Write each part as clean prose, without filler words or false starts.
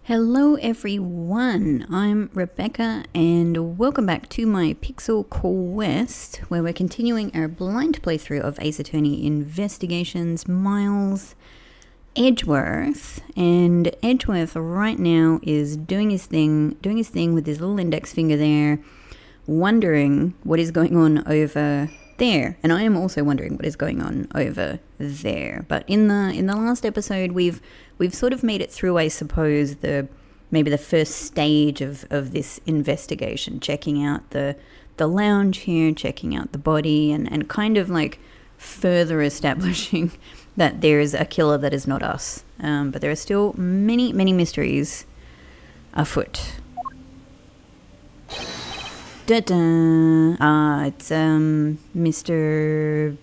Hello everyone, I'm Rebecca and welcome back to my Pixel Quest, where we're continuing our blind playthrough of Ace Attorney Investigations Miles Edgeworth. And Edgeworth right now is doing his thing with his little index finger there, wondering what is going on over there. And I am also wondering what is going on over there. But in the last episode we've sort of made it through, I suppose, maybe the first stage of this investigation, checking out the lounge here, checking out the body, and kind of like further establishing that there is a killer that is not us. But there are still many, many mysteries afoot. Da-da. It's Mr.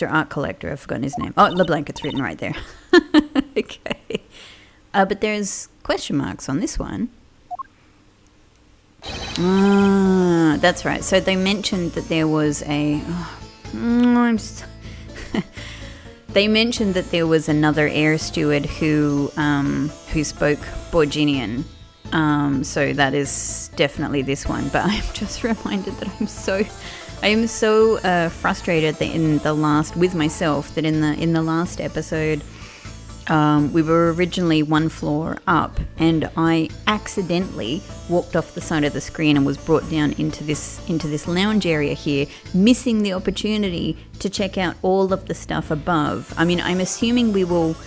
Art Collector. I've forgotten his name. Oh, LeBlanc, it's written right there. Okay. But there's question marks on this one. That's right. So they mentioned that there was they mentioned that there was another air steward who spoke Borginian. So that is definitely this one. But I'm just reminded that I am so frustrated that with myself that in the last episode, we were originally one floor up, and I accidentally walked off the side of the screen and was brought down into this lounge area here, missing the opportunity to check out all of the stuff above. I mean, I'm assuming we will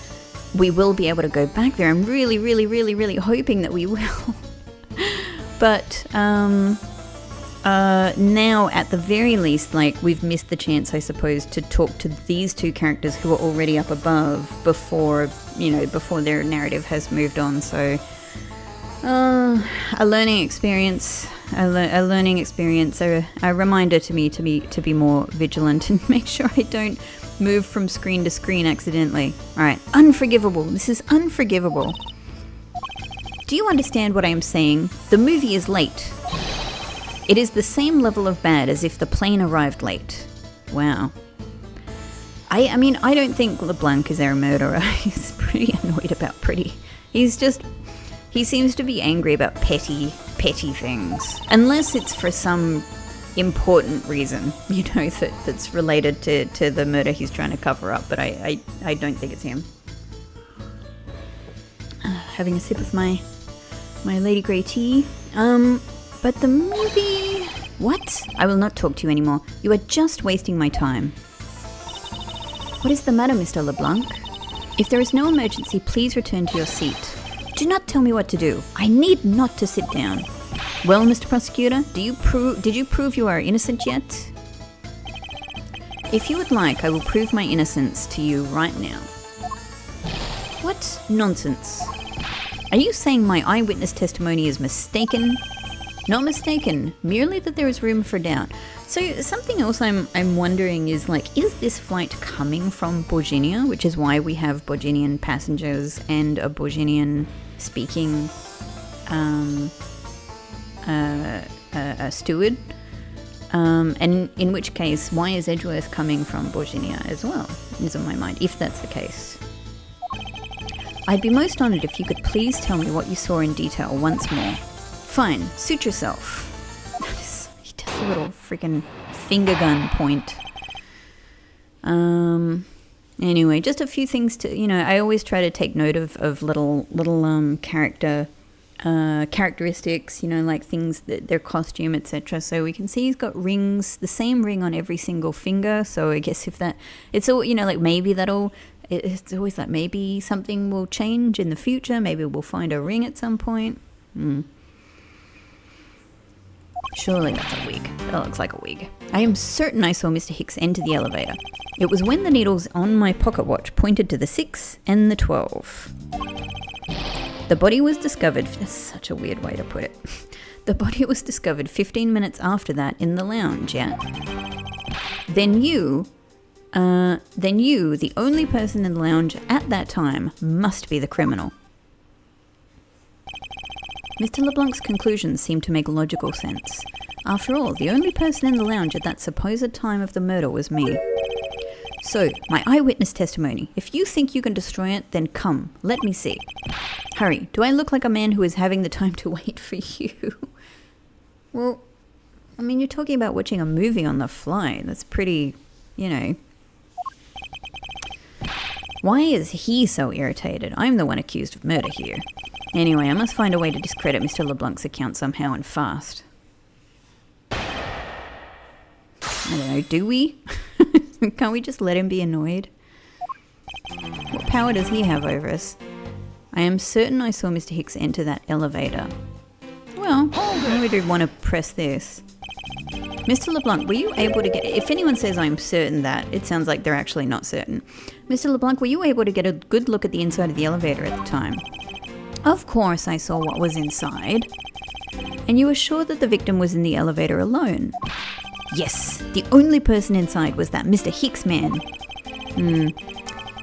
be able to go back there. I'm really, really, really, really hoping that we will. But now, at the very least, like, we've missed the chance, I suppose, to talk to these two characters who are already up above before their narrative has moved on. So, a learning experience, a reminder to me to be more vigilant and make sure I don't move from screen to screen accidentally. All right, unforgivable. This is unforgivable. Do you understand what I am saying? The movie is late. It is the same level of bad as if the plane arrived late. Wow. I mean, I don't think LeBlanc is our murderer. He's pretty annoyed about he seems to be angry about petty things. Unless it's for some important reason, that's related to the murder he's trying to cover up. But I don't think it's him. Having a sip of my Lady Grey tea. But the movie... What? I will not talk to you anymore. You are just wasting my time. What is the matter, Mr. LeBlanc? If there is no emergency, please return to your seat. Do not tell me what to do. I need not to sit down. Well, Mr. Prosecutor, did you prove you are innocent yet? If you would like, I will prove my innocence to you right now. What nonsense. Are you saying my eyewitness testimony is mistaken? Not mistaken, merely that there is room for doubt. So something else I'm wondering is, like, is this flight coming from Borginia, which is why we have Borginian passengers and a Borginian speaking a steward? And in which case, why is Edgeworth coming from Borginia as well, is on my mind, if that's the case. I'd be most honoured if you could please tell me what you saw in detail once more. Fine, suit yourself. He does a little freaking finger gun point. Anyway, just a few things to, I always try to take note of little characteristics, like things, their costume, etc. So we can see he's got rings, the same ring on every single finger. So I guess it's all, like maybe it's always like maybe something will change in the future. Maybe we'll find a ring at some point. Surely that's a wig. That looks like a wig. I am certain I saw Mr. Hicks enter the elevator. It was when the needles on my pocket watch pointed to the 6 and the 12. The body was discovered... That's such a weird way to put it. The body was discovered 15 minutes after that in the lounge, yeah? Then you, the only person in the lounge at that time, must be the criminal. Mr. LeBlanc's conclusions seem to make logical sense. After all, the only person in the lounge at that supposed time of the murder was me. So, my eyewitness testimony. If you think you can destroy it, then come. Let me see. Hurry. Do I look like a man who is having the time to wait for you? Well, I mean, you're talking about watching a movie on the fly. That's pretty, you know. Why is he so irritated? I'm the one accused of murder here. Anyway, I must find a way to discredit Mr. LeBlanc's account somehow and fast. I don't know, do we? Can't we just let him be annoyed? What power does he have over us? I am certain I saw Mr. Hicks enter that elevator. Well, I would want to press this. Mr. LeBlanc, were you able to get... If anyone says I'm certain that, it sounds like they're actually not certain. Mr. LeBlanc, were you able to get a good look at the inside of the elevator at the time? Of course I saw what was inside. And you were sure that the victim was in the elevator alone? Yes, the only person inside was that Mr. Hicks man.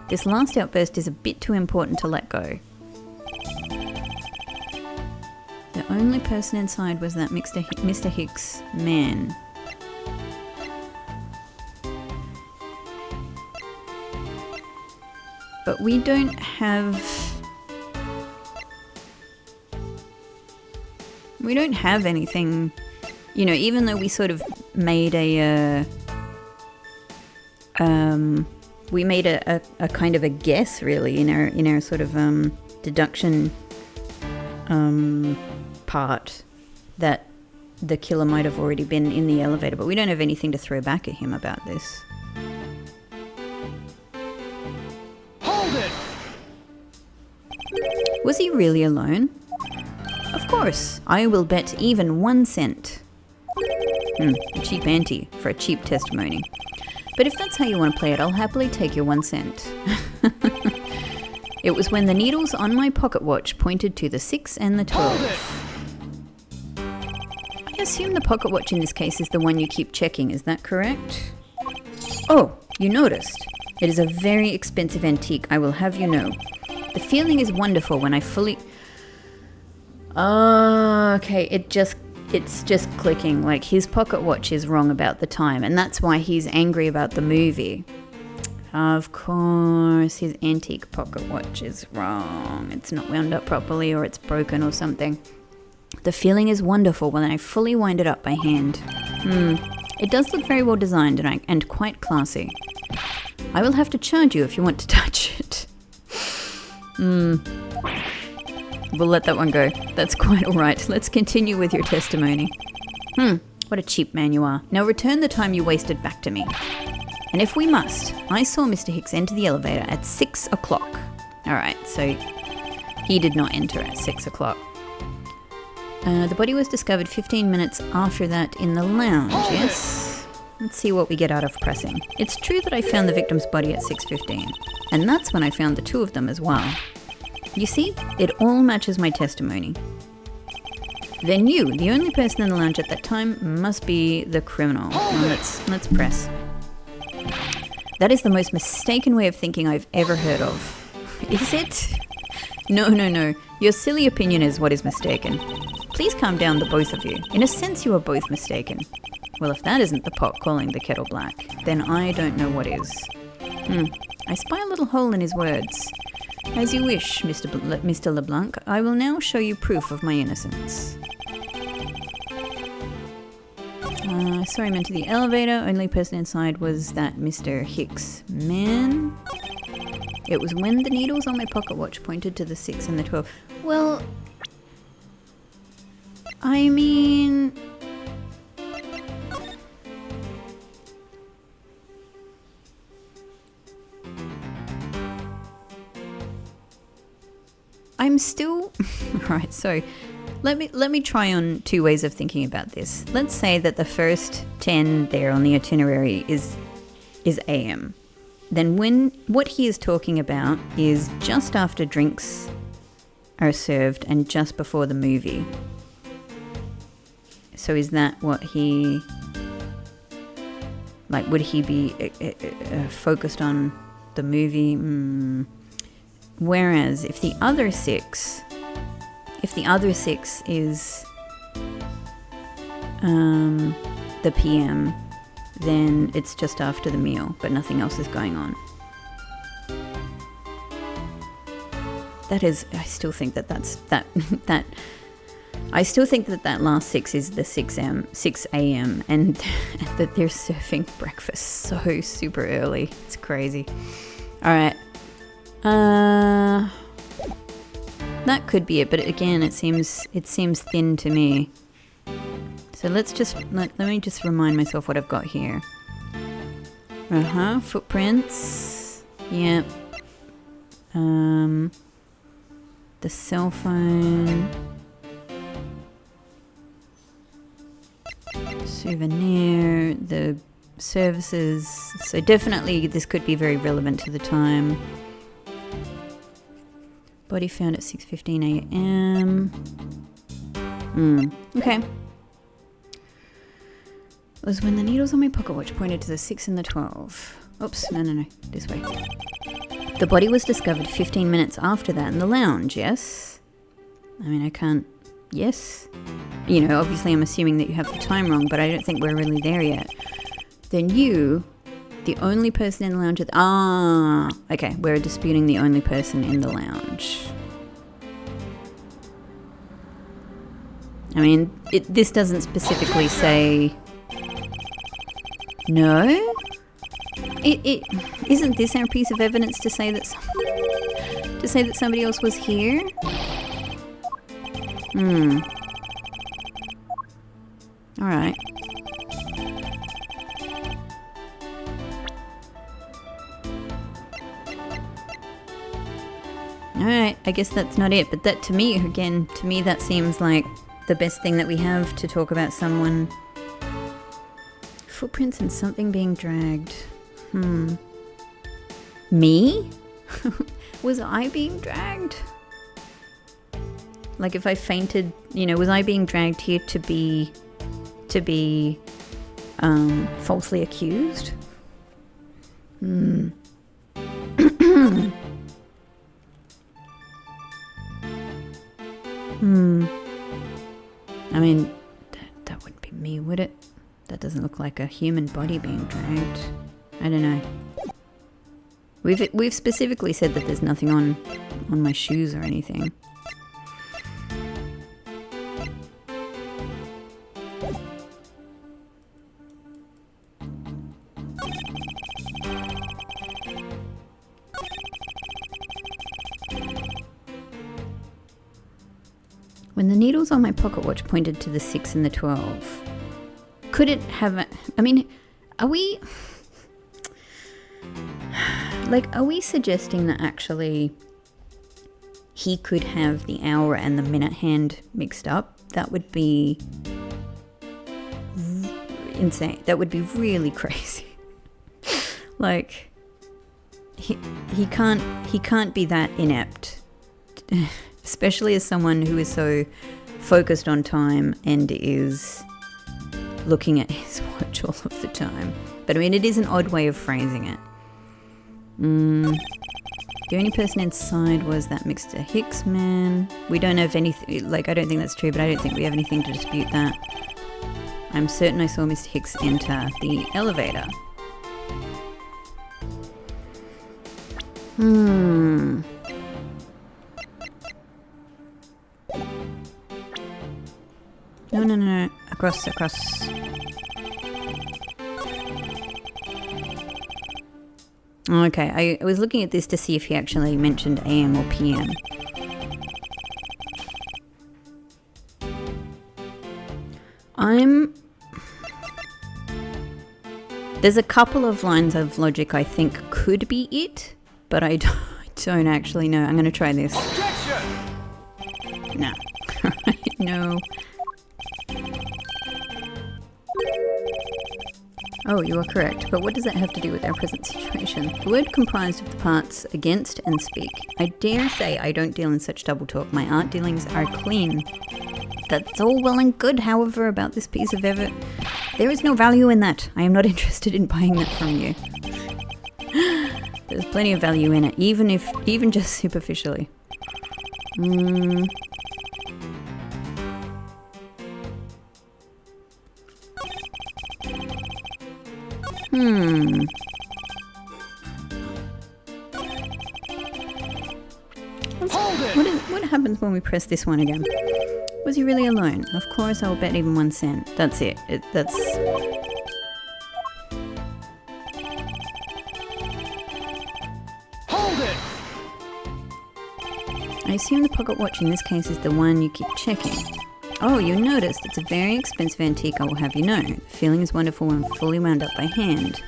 This last outburst is a bit too important to let go. The only person inside was that Mr. Hicks man. But we don't have anything, you know, even though we sort of made a kind of a guess really in our sort of deduction part that the killer might have already been in the elevator, but we don't have anything to throw back at him about this. Hold it! Was he really alone? Of course, I will bet even 1 cent. A cheap ante for a cheap testimony. But if that's how you want to play it, I'll happily take your 1 cent. It was when the needles on my pocket watch pointed to the 6 and the 12. I assume the pocket watch in this case is the one you keep checking, is that correct? Oh, you noticed. It is a very expensive antique, I will have you know. The feeling is wonderful when I fully... Okay, it's just clicking, like his pocket watch is wrong about the time, and that's why he's angry about the movie. Of course, his antique pocket watch is wrong. It's not wound up properly, or it's broken or something. The feeling is wonderful when I fully wind it up by hand. It does look very well designed and quite classy. I will have to charge you if you want to touch it. We'll let that one go. That's quite alright. Let's continue with your testimony. What a cheap man you are. Now return the time you wasted back to me. And if we must, I saw Mr. Hicks enter the elevator at 6 o'clock. Alright, so he did not enter at 6 o'clock. The body was discovered 15 minutes after that in the lounge, yes? Let's see what we get out of pressing. It's true that I found the victim's body at 6:15, and that's when I found the two of them as well. You see, it all matches my testimony. Then you, the only person in the lounge at that time, must be the criminal. Now let's press. That is the most mistaken way of thinking I've ever heard of. Is it? No. Your silly opinion is what is mistaken. Please calm down, the both of you. In a sense, you are both mistaken. Well, if that isn't the pot calling the kettle black, then I don't know what is. I spy a little hole in his words. As you wish, Mr. LeBlanc. I will now show you proof of my innocence. Sorry, I meant to the elevator. Only person inside was that Mr. Hicks man. It was when the needles on my pocket watch pointed to the 6 and the 12. Well, I mean... I'm still... Alright, so let me try on two ways of thinking about this. Let's say that the first 10 there on the itinerary is AM. Then what he is talking about is just after drinks are served and just before the movie. So is that what he... Like, would he be focused on the movie? Whereas if the other six is the PM, then it's just after the meal, but nothing else is going on. That is, I still think that I still think that last 6 is the 6 a.m. and that they're serving breakfast so super early. It's crazy. All right. That could be it, but again, it seems thin to me. So let me just remind myself what I've got here. Footprints. Yep. The cell phone. Souvenir, the services. So definitely this could be very relevant to the time. Body found at 6:15 a.m. Okay. It was when the needles on my pocket watch pointed to the 6 and the 12. Oops, no, this way. The body was discovered 15 minutes after that in the lounge, yes? I mean, I can't... Yes? You know, obviously I'm assuming that you have the time wrong, but I don't think we're really there yet. Then you, the only person in the lounge... okay, we're disputing the only person in the lounge. I mean, this doesn't specifically say... No? It isn't this our piece of evidence to say that somebody else was here? All right. All right. I guess that's not it, but that to me that seems like the best thing that we have to talk about someone. Footprints and something being dragged. Me? Was I being dragged? Like if I fainted, was I being dragged here to be falsely accused? I mean, that wouldn't be me, would it? That doesn't look like a human body being dragged. I don't know. We've specifically said that there's nothing on my shoes or anything. When the needles on my pocket watch pointed to the 6 and the 12, could it have... I mean, are we suggesting that actually he could have the hour and the minute hand mixed up? That would be insane. That would be really crazy. Like, he can't be that inept. Especially as someone who is so focused on time and is looking at his watch all of the time. But I mean, it is an odd way of phrasing it. The only person inside was that Mr. Hicks man. We don't have anything, I don't think that's true, but I don't think we have anything to dispute that. I'm certain I saw Mr. Hicks enter the elevator. No. Across. Okay, I was looking at this to see if he actually mentioned AM or PM. There's a couple of lines of logic I think could be it, but I don't actually know. I'm going to try this. Objection! No. No. Oh, you are correct, but what does that have to do with our present situation? The word comprised of the parts against and speak. I dare say I don't deal in such double talk. My art dealings are clean. That's all well and good, however, about this piece of evidence. There is no value in that. I am not interested in buying that from you. There's plenty of value in it, even just superficially. What happens when we press this one again? Was he really alone? Of course, I'll bet even 1 cent. That's it. That's... Hold it! I assume the pocket watch in this case is the one you keep checking. Oh, you noticed. It's a very expensive antique, I will have you know. The feeling is wonderful when fully wound up by hand.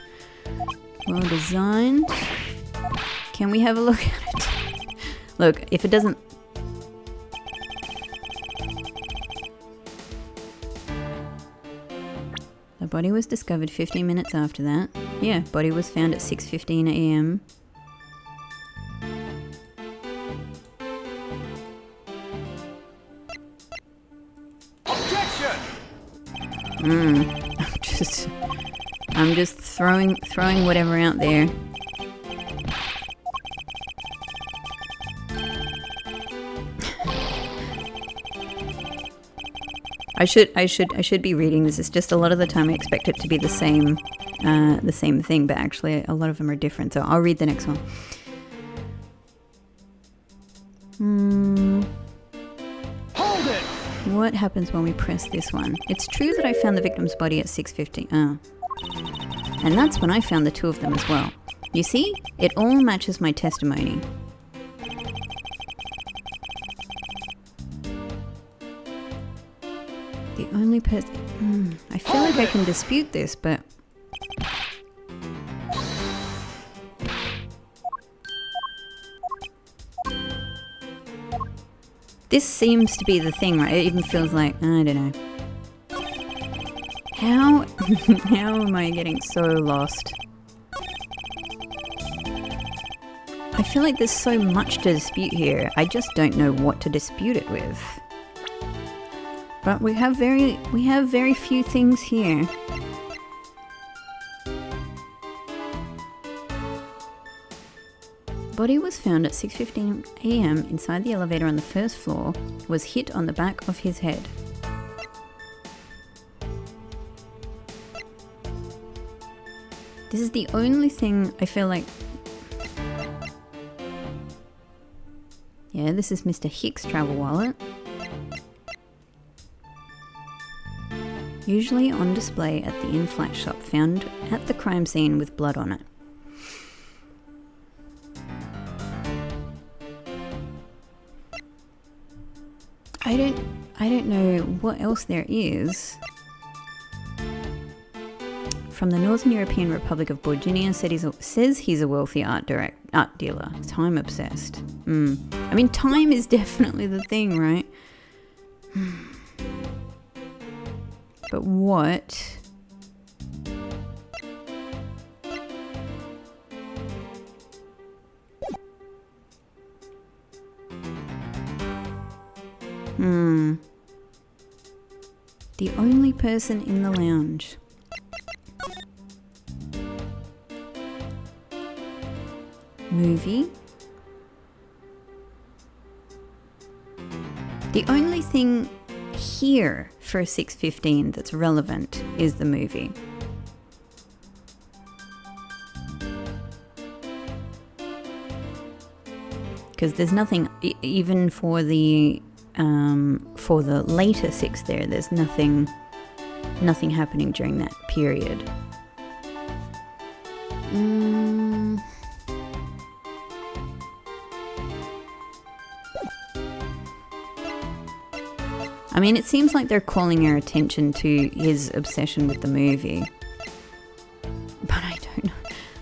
Well designed. Can we have a look at it? Look, if it doesn't... The body was discovered 15 minutes after that. Yeah, body was found at 6:15 a.m. Objection! I'm just throwing whatever out there. I should be reading this. It's just a lot of the time I expect it to be the same thing, but actually a lot of them are different. So I'll read the next one. Hold it! What happens when we press this one? It's true that I found the victim's body at 6:50. And that's when I found the two of them as well. You see, it all matches my testimony. The only person... I feel like I can dispute this, but... This seems to be the thing, right? It even feels like... I don't know. How am I getting so lost? I feel like there's so much to dispute here. I just don't know what to dispute it with. But we have very few things here. Body was found at 6:15 a.m. inside the elevator on the first floor. Was hit on the back of his head. This is the only thing I feel like... Yeah, this is Mr. Hicks' travel wallet. Usually on display at the in-flight shop, found at the crime scene with blood on it. I don't know what else there is. From the Northern European Republic of Borginia, says he's a wealthy art dealer. Time obsessed. I mean, time is definitely the thing, right? But what? The only person in the lounge. Movie. The only thing here for 6:15 that's relevant is the movie. Because there's nothing, even for the later 6 there, there's nothing happening during that period. I mean, it seems like they're calling our attention to his obsession with the movie. But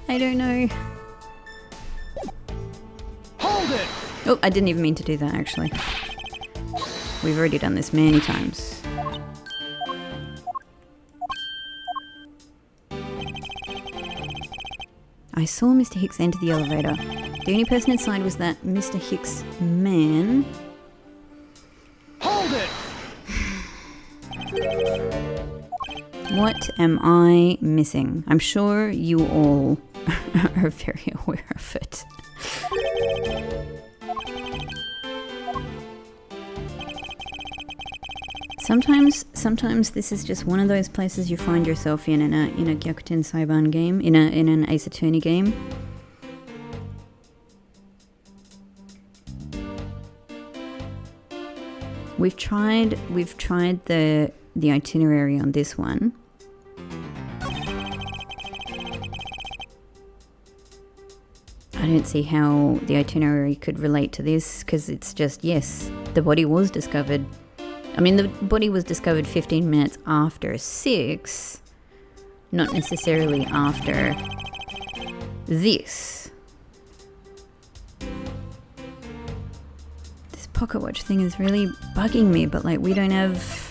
I don't know. Hold it! Oh, I didn't even mean to do that, actually. We've already done this many times. I saw Mr. Hicks enter the elevator. The only person inside was that Mr. Hicks man. Hold it! What am I missing? I'm sure you all are very aware of it. Sometimes this is just one of those places you find yourself in a Gyakuten Saiban game, in an Ace Attorney game. We've tried the itinerary on this one. I don't see how the itinerary could relate to this, because it's just, yes, the body was discovered. I mean, the body was discovered 15 minutes after 6, not necessarily after this. This pocket watch thing is really bugging me, but like we don't have...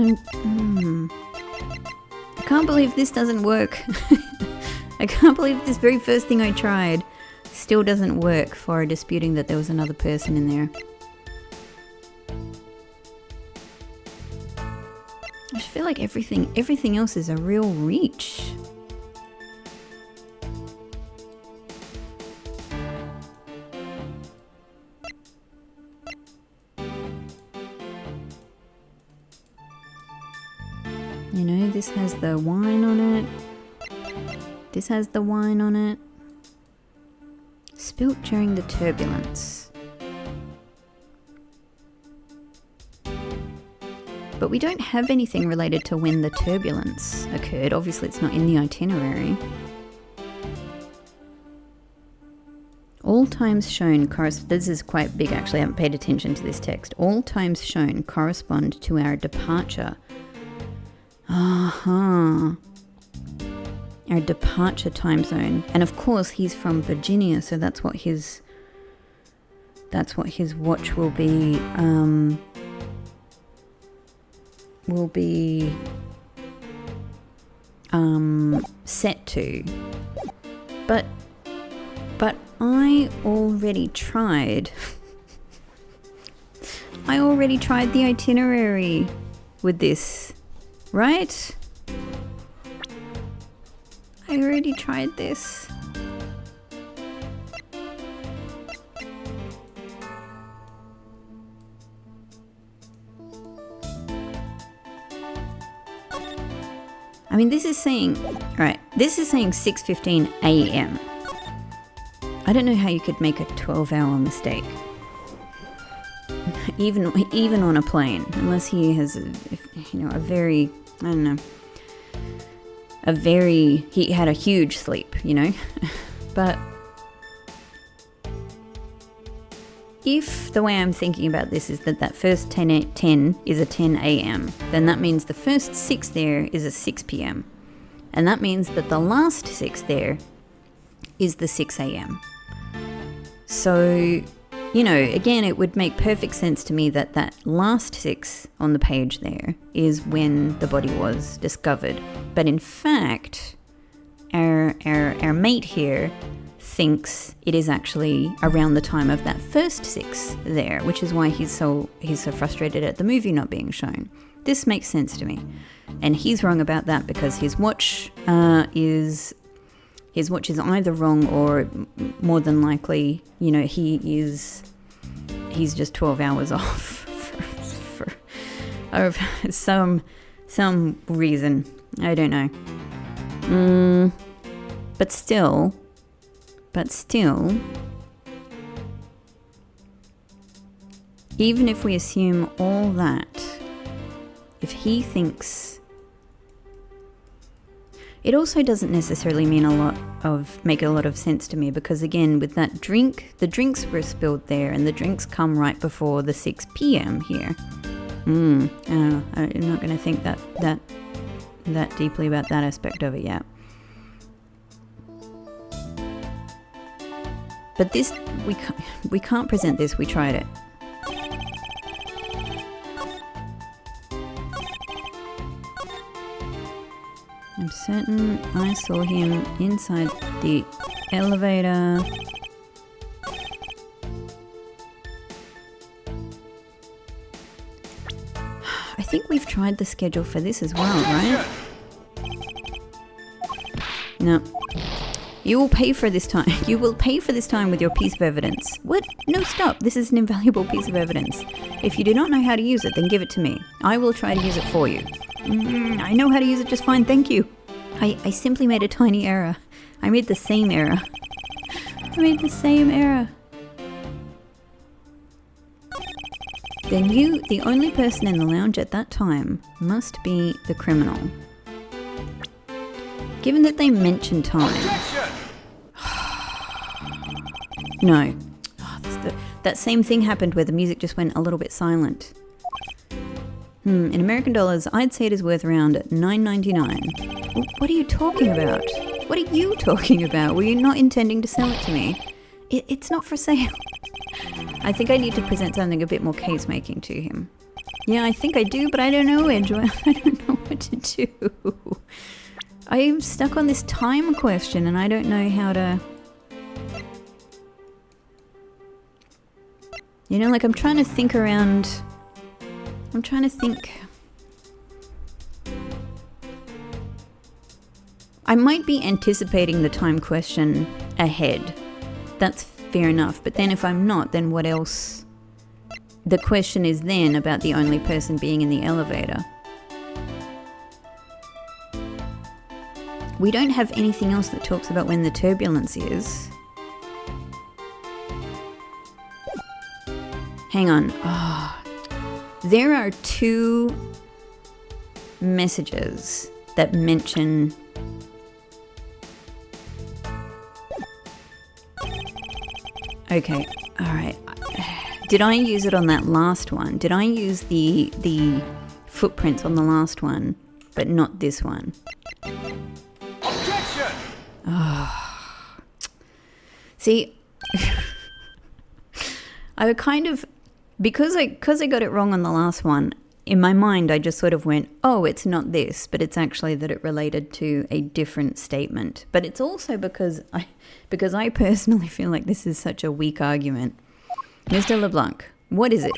I can't believe this doesn't work. I can't believe this very first thing I tried still doesn't work for disputing that there was another person in there. I just feel like everything else is a real reach. You know, this has the wine on it. This has the wine on it. Spilt during the turbulence. But we don't have anything related to when the turbulence occurred. Obviously, it's not in the itinerary. All times shown correspond... This is quite big, actually. I haven't paid attention to this text. All times shown correspond to our departure. Our departure time zone. And of course he's from Virginia, so that's what his watch will be set to. But I already tried the itinerary with this. Right? I already tried this. I mean, this is saying 6:15 a.m. I don't know how you could make a 12-hour mistake. Even on a plane, unless he has he had a huge sleep, but if the way I'm thinking about this is that first 10 is a 10 a.m., then that means the first 6 there is a 6 p.m. and that means that the last 6 there is the 6 a.m. So again, it would make perfect sense to me that last 6 on the page there is when the body was discovered. But in fact, our mate here thinks it is actually around the time of that first 6 there, which is why he's so frustrated at the movie not being shown. This makes sense to me. And he's wrong about that because his watch is either wrong or more than likely, he's just 12 hours off for some reason. I don't know. But still, even if we assume all that, if he thinks... It also doesn't necessarily make a lot of sense to me because again, with that drink, the drinks were spilled there and the drinks come right before the 6 p.m. here. I'm not going to think that deeply about that aspect of it yet. But this, we can't present this. We tried it. I'm certain I saw him inside the elevator. I think we've tried the schedule for this as well, right? No. You will pay for this time. You will pay for this time with your piece of evidence. What? No, stop. This is an invaluable piece of evidence. If you do not know how to use it, then give it to me. I will try to use it for you. I know how to use it just fine, thank you. I simply made a tiny error. I made the same error. I made the same error. Then you, the only person in the lounge at that time, must be the criminal. Given that they mention time... No. Oh, that same thing happened where the music just went a little bit silent. In American dollars, I'd say it is worth around $9.99. What are you talking about? What are you talking about? Were you not intending to sell it to me? It's not for sale. I think I need to present something a bit more case-making to him. Yeah, I think I do, but I don't know, Edgeworth. I don't know what to do. I'm stuck on this time question and I don't know how to... You know, like I'm trying to think around... I'm trying to think... I might be anticipating the time question ahead. That's fair enough, but then if I'm not, then what else? The question is then about the only person being in the elevator. We don't have anything else that talks about when the turbulence is. Hang on. Oh. There are 2 messages that mention... Okay, alright. Did I use it on that last one? Did I use the footprints on the last one, but not this one? Objection! Oh. See, I would kind of... Because I got it wrong on the last one, in my mind I just sort of went, oh, it's not this, but it's actually that it related to a different statement. But it's also because I personally feel like this is such a weak argument. Mr. LeBlanc, what is it?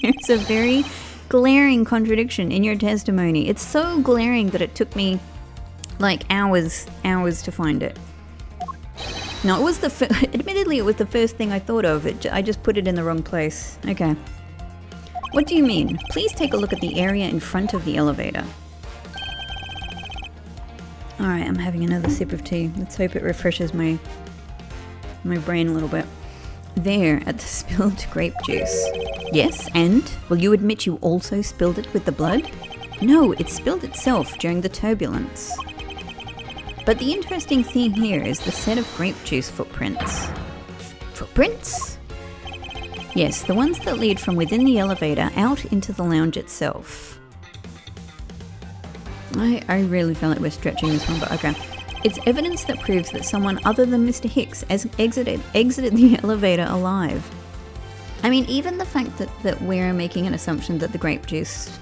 There's a very glaring contradiction in your testimony. It's so glaring that it took me like hours to find it. No, it was admittedly it was the first thing I thought of. I just put it in the wrong place. Okay. What do you mean? Please take a look at the area in front of the elevator. Alright, I'm having another sip of tea. Let's hope it refreshes my brain a little bit. There, at the spilled grape juice. Yes, and? Will you admit you also spilled it with the blood? No, it spilled itself during the turbulence. But the interesting thing here is the set of grape juice footprints. Footprints? Yes, the ones that lead from within the elevator out into the lounge itself. I really feel like we're stretching this one, but okay. It's evidence that proves that someone other than Mr. Hicks has exited the elevator alive. I mean, even the fact that we're making an assumption that the grape juice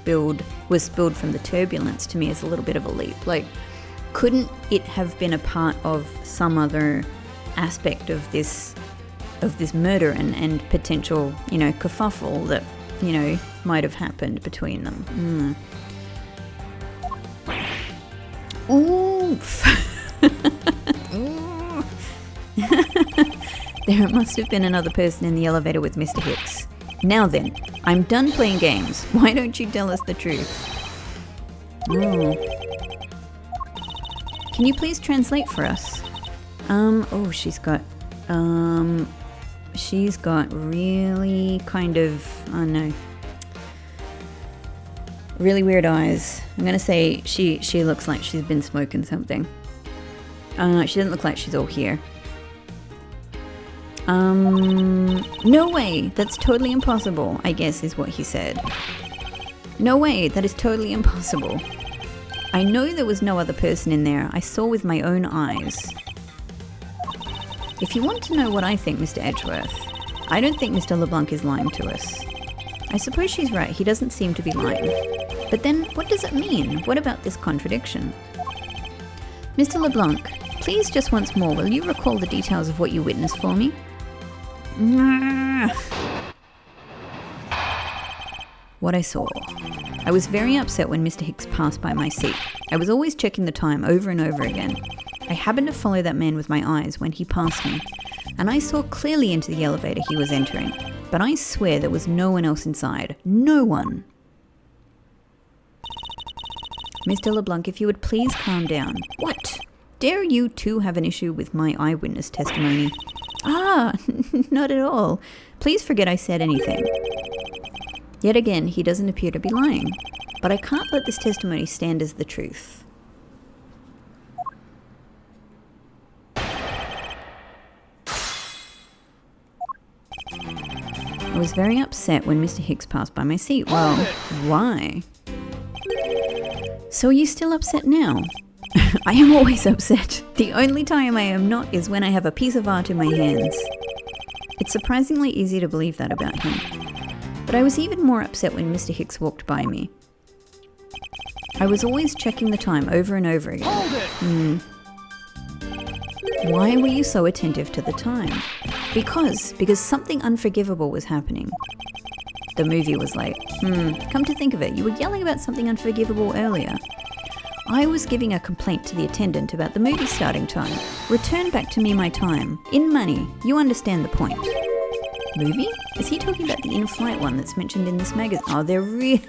was spilled from the turbulence to me is a little bit of a leap. Like, couldn't it have been a part of some other aspect of this murder and potential, you know, kerfuffle that, you know, might have happened between them? Oof. There must have been another person in the elevator with Mr. Hicks. Now then, I'm done playing games. Why don't you tell us the truth? Oh. Can you please translate for us? Oh, she's got really kind of, oh no, really weird eyes. I'm gonna say she looks like she's been smoking something. She doesn't look like she's all here. No way, that's totally impossible, I guess is what he said. No way, that is totally impossible. I know there was no other person in there. I saw with my own eyes. If you want to know what I think, Mr. Edgeworth, I don't think Mr. LeBlanc is lying to us. I suppose she's right, he doesn't seem to be lying. But then, what does it mean? What about this contradiction? Mr. LeBlanc, please just once more, will you recall the details of what you witnessed for me? what I saw. I was very upset when Mr. Hicks passed by my seat. I was always checking the time over and over again. I happened to follow that man with my eyes when he passed me, and I saw clearly into the elevator he was entering, but I swear there was no one else inside. No one. Mr. LeBlanc, if you would please calm down. What? Dare you too have an issue with my eyewitness testimony? Ah, not at all. Please forget I said anything. Yet again, he doesn't appear to be lying, but I can't let this testimony stand as the truth. I was very upset when Mr. Hicks passed by my seat. Well, why? So are you still upset now? I am always upset. The only time I am not is when I have a piece of art in my hands. It's surprisingly easy to believe that about him. But I was even more upset when Mr. Hicks walked by me. I was always checking the time over and over again. Hold it! Why were you so attentive to the time? Because something unforgivable was happening. The movie was late. Come to think of it, you were yelling about something unforgivable earlier. I was giving a complaint to the attendant about the movie starting time. Return back to me my time. In money. You understand the point. Movie? Is he talking about the in-flight one that's mentioned in this magazine? Oh, they're really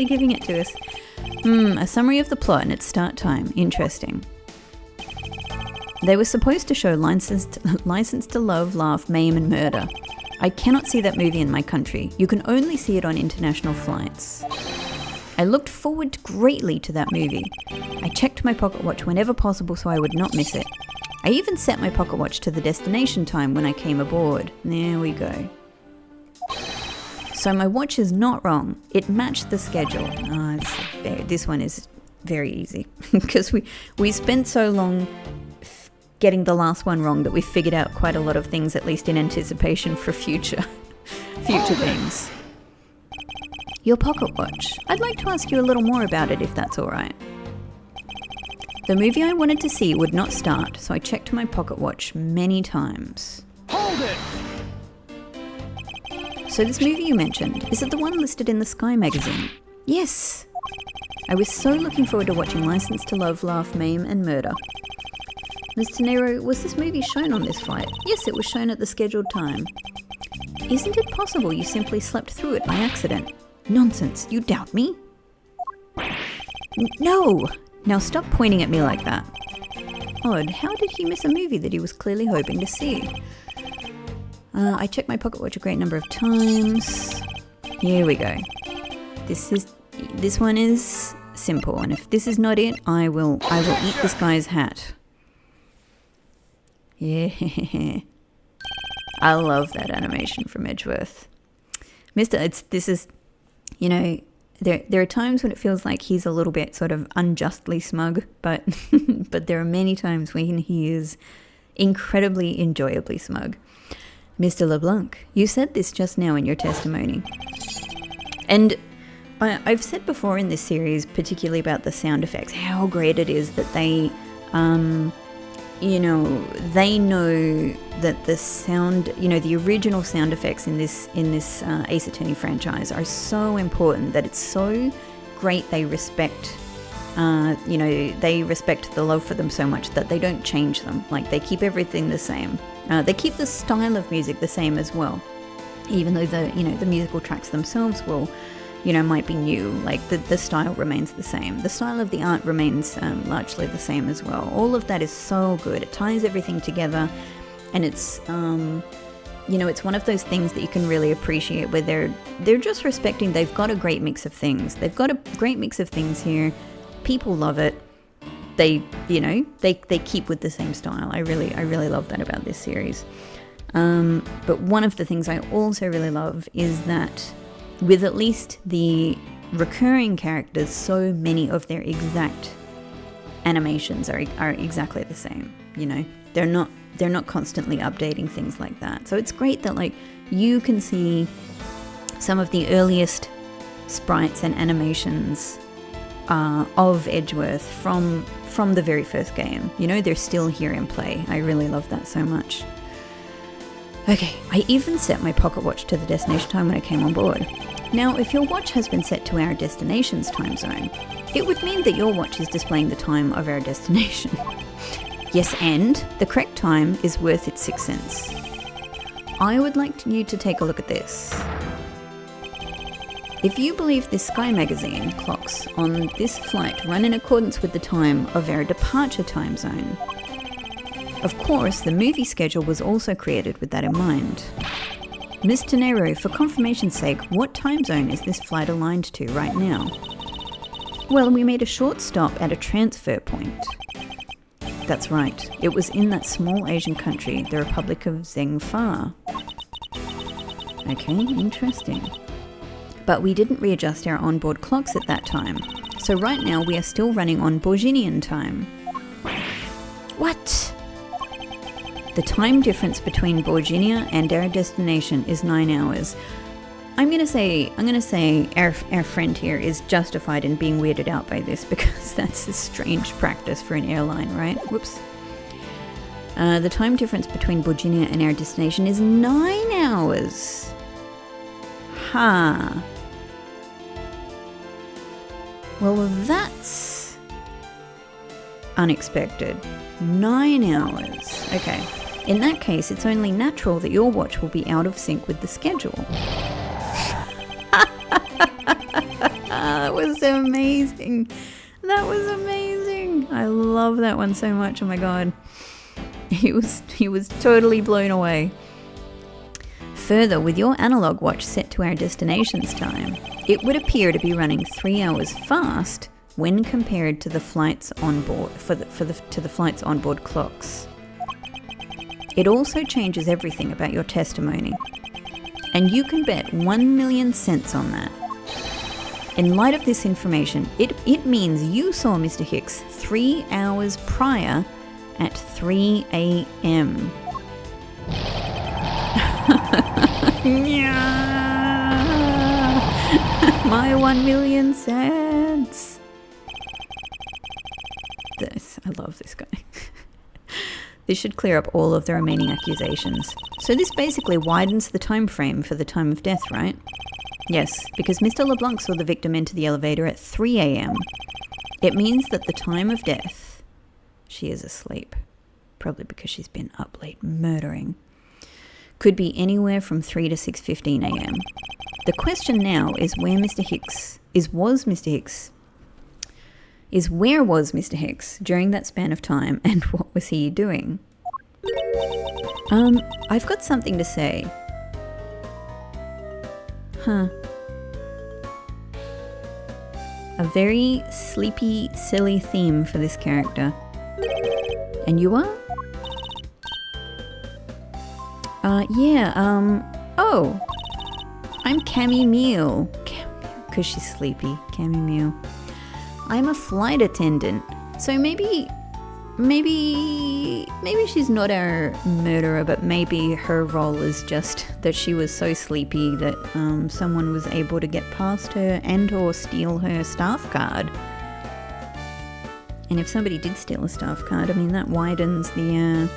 giving it to us. A summary of the plot and its start time. Interesting. They were supposed to show License to Love, Laugh, Maim and Murder. I cannot see that movie in my country. You can only see it on international flights. I looked forward greatly to that movie. I checked my pocket watch whenever possible so I would not miss it. I even set my pocket watch to the destination time when I came aboard. There we go. So my watch is not wrong. It matched the schedule. This one is very easy because we spent so long getting the last one wrong that we figured out quite a lot of things, at least in anticipation for future things. Your pocket watch. I'd like to ask you a little more about it if that's all right. The movie I wanted to see would not start, so I checked my pocket watch many times. Hold it! So this movie you mentioned, is it the one listed in the Sky magazine? Yes! I was so looking forward to watching License to Love, Laugh, Maim and Murder. Mr. Nero, was this movie shown on this flight? Yes, it was shown at the scheduled time. Isn't it possible you simply slept through it by accident? Nonsense, you doubt me? No! Now stop pointing at me like that. Odd, how did he miss a movie that he was clearly hoping to see? I checked my pocket watch a great number of times. Here we go. This one is simple, and if this is not it, I will eat this guy's hat. Yeah. I love that animation from Edgeworth. There are times when it feels like he's a little bit sort of unjustly smug, but but there are many times when he is incredibly enjoyably smug. Mr. LeBlanc, you said this just now in your testimony. And I've said before in this series, particularly about the sound effects, how great it is that they know that the sound, the original sound effects in this Ace Attorney franchise are so important, that it's so great they respect the love for them so much that they don't change them. Like, they keep everything the same. They keep the style of music the same as well, even though the musical tracks themselves might be new. Like, the style remains the same. The style of the art remains largely the same as well. All of that is so good. It ties everything together, and it's it's one of those things that you can really appreciate, where they're just respecting. They've got a great mix of things. They've got a great mix of things here. People love it. They keep with the same style. I really love that about this series. But one of the things I also really love is that, with at least the recurring characters, so many of their exact animations are exactly the same. They're not constantly updating things like that. So it's great that, like, you can see some of the earliest sprites and animations of Edgeworth from the very first game. They're still here in play. I really love that so much. Okay, I even set my pocket watch to the destination time when I came on board. Now, if your watch has been set to our destination's time zone, it would mean that your watch is displaying the time of our destination. Yes, and the correct time is worth its 6 cents. I would like you to take a look at this. If you believe this Sky magazine clocks on this flight run in accordance with the time of our departure time zone, of course, the movie schedule was also created with that in mind. Mr. Nero, for confirmation's sake, what time zone is this flight aligned to right now? Well, we made a short stop at a transfer point. That's right, it was in that small Asian country, the Republic of Zhengfa. Okay, interesting. But we didn't readjust our onboard clocks at that time, so right now we are still running on Borginian time. What? The time difference between Borginia and our destination is 9 hours. I'm gonna say our friend here is justified in being weirded out by this because that's a strange practice for an airline, right? Whoops. The time difference between Borginia and our destination is 9 hours. Ha. Well, that's unexpected. 9 hours. Okay. In that case, it's only natural that your watch will be out of sync with the schedule. That was amazing. That was amazing. I love that one so much. Oh my god. He was totally blown away. Further, with your analog watch set to our destination's time, it would appear to be running 3 hours fast when compared to the flight's onboard to the flight's onboard clocks. It also changes everything about your testimony, and you can bet 1,000,000 cents on that. In light of this information, it means you saw Mr. Hicks 3 hours prior at 3 a.m. My 1,000,000 cents. I love this guy. This should clear up all of the remaining accusations. So this basically widens the time frame for the time of death, right? Yes, because Mr. LeBlanc saw the victim enter the elevator at 3 a.m. It means that the time of death, she is asleep, probably because she's been up late murdering, could be anywhere from 3 to 6:15 a.m. The question now is where was Mr. Hicks during that span of time, and what was he doing? I've got something to say. Huh. A very sleepy, silly theme for this character. And you are? Oh! I'm Cammy Meal. Because she's sleepy. Cammy Meal. I'm a flight attendant, so maybe she's not our murderer, but maybe her role is just that she was so sleepy that someone was able to get past her and or steal her staff card. And if somebody did steal a staff card, I mean that widens the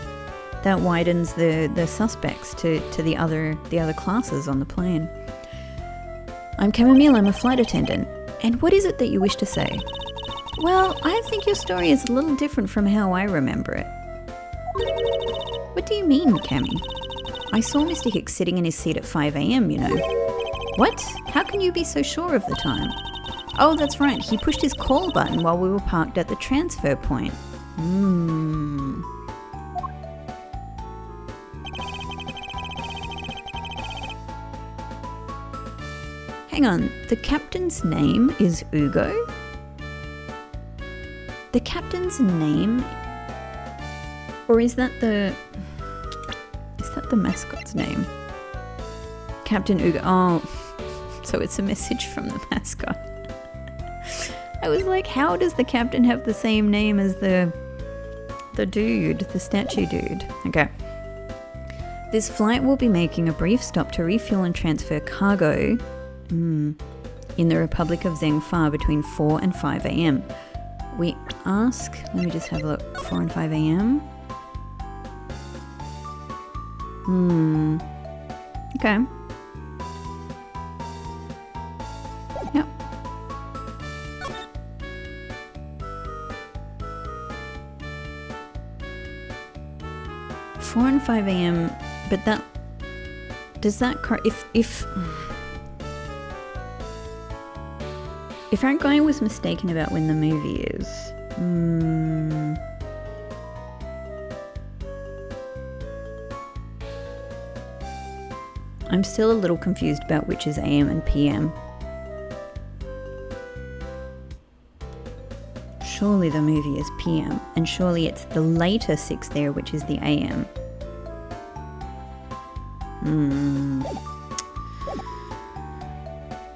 suspects to the other classes on the plane. I'm Chamomile, I'm a flight attendant. And what is it that you wish to say? Well, I think your story is a little different from how I remember it. What do you mean, Cammy? I saw Mr. Hicks sitting in his seat at 5 a.m, you know. What? How can you be so sure of the time? Oh, that's right, he pushed his call button while we were parked at the transfer point. Hang on, the captain's name is Ugo? The captain's name? Or is that the mascot's name? Captain Ugo. Oh, so it's a message from the mascot. I was like, how does the captain have the same name as the dude, the statue dude? Okay. This flight will be making a brief stop to refuel and transfer cargo in the Republic of Zhengfa between 4 and 5 a.m. We ask, let me just have a look, 4 and 5 a.m. Okay. 4 and 5 a.m. But that does that if our guy was mistaken about when the movie is, I'm still a little confused about which is AM and PM. Surely the movie is PM, and surely it's the later 6 there, which is the AM.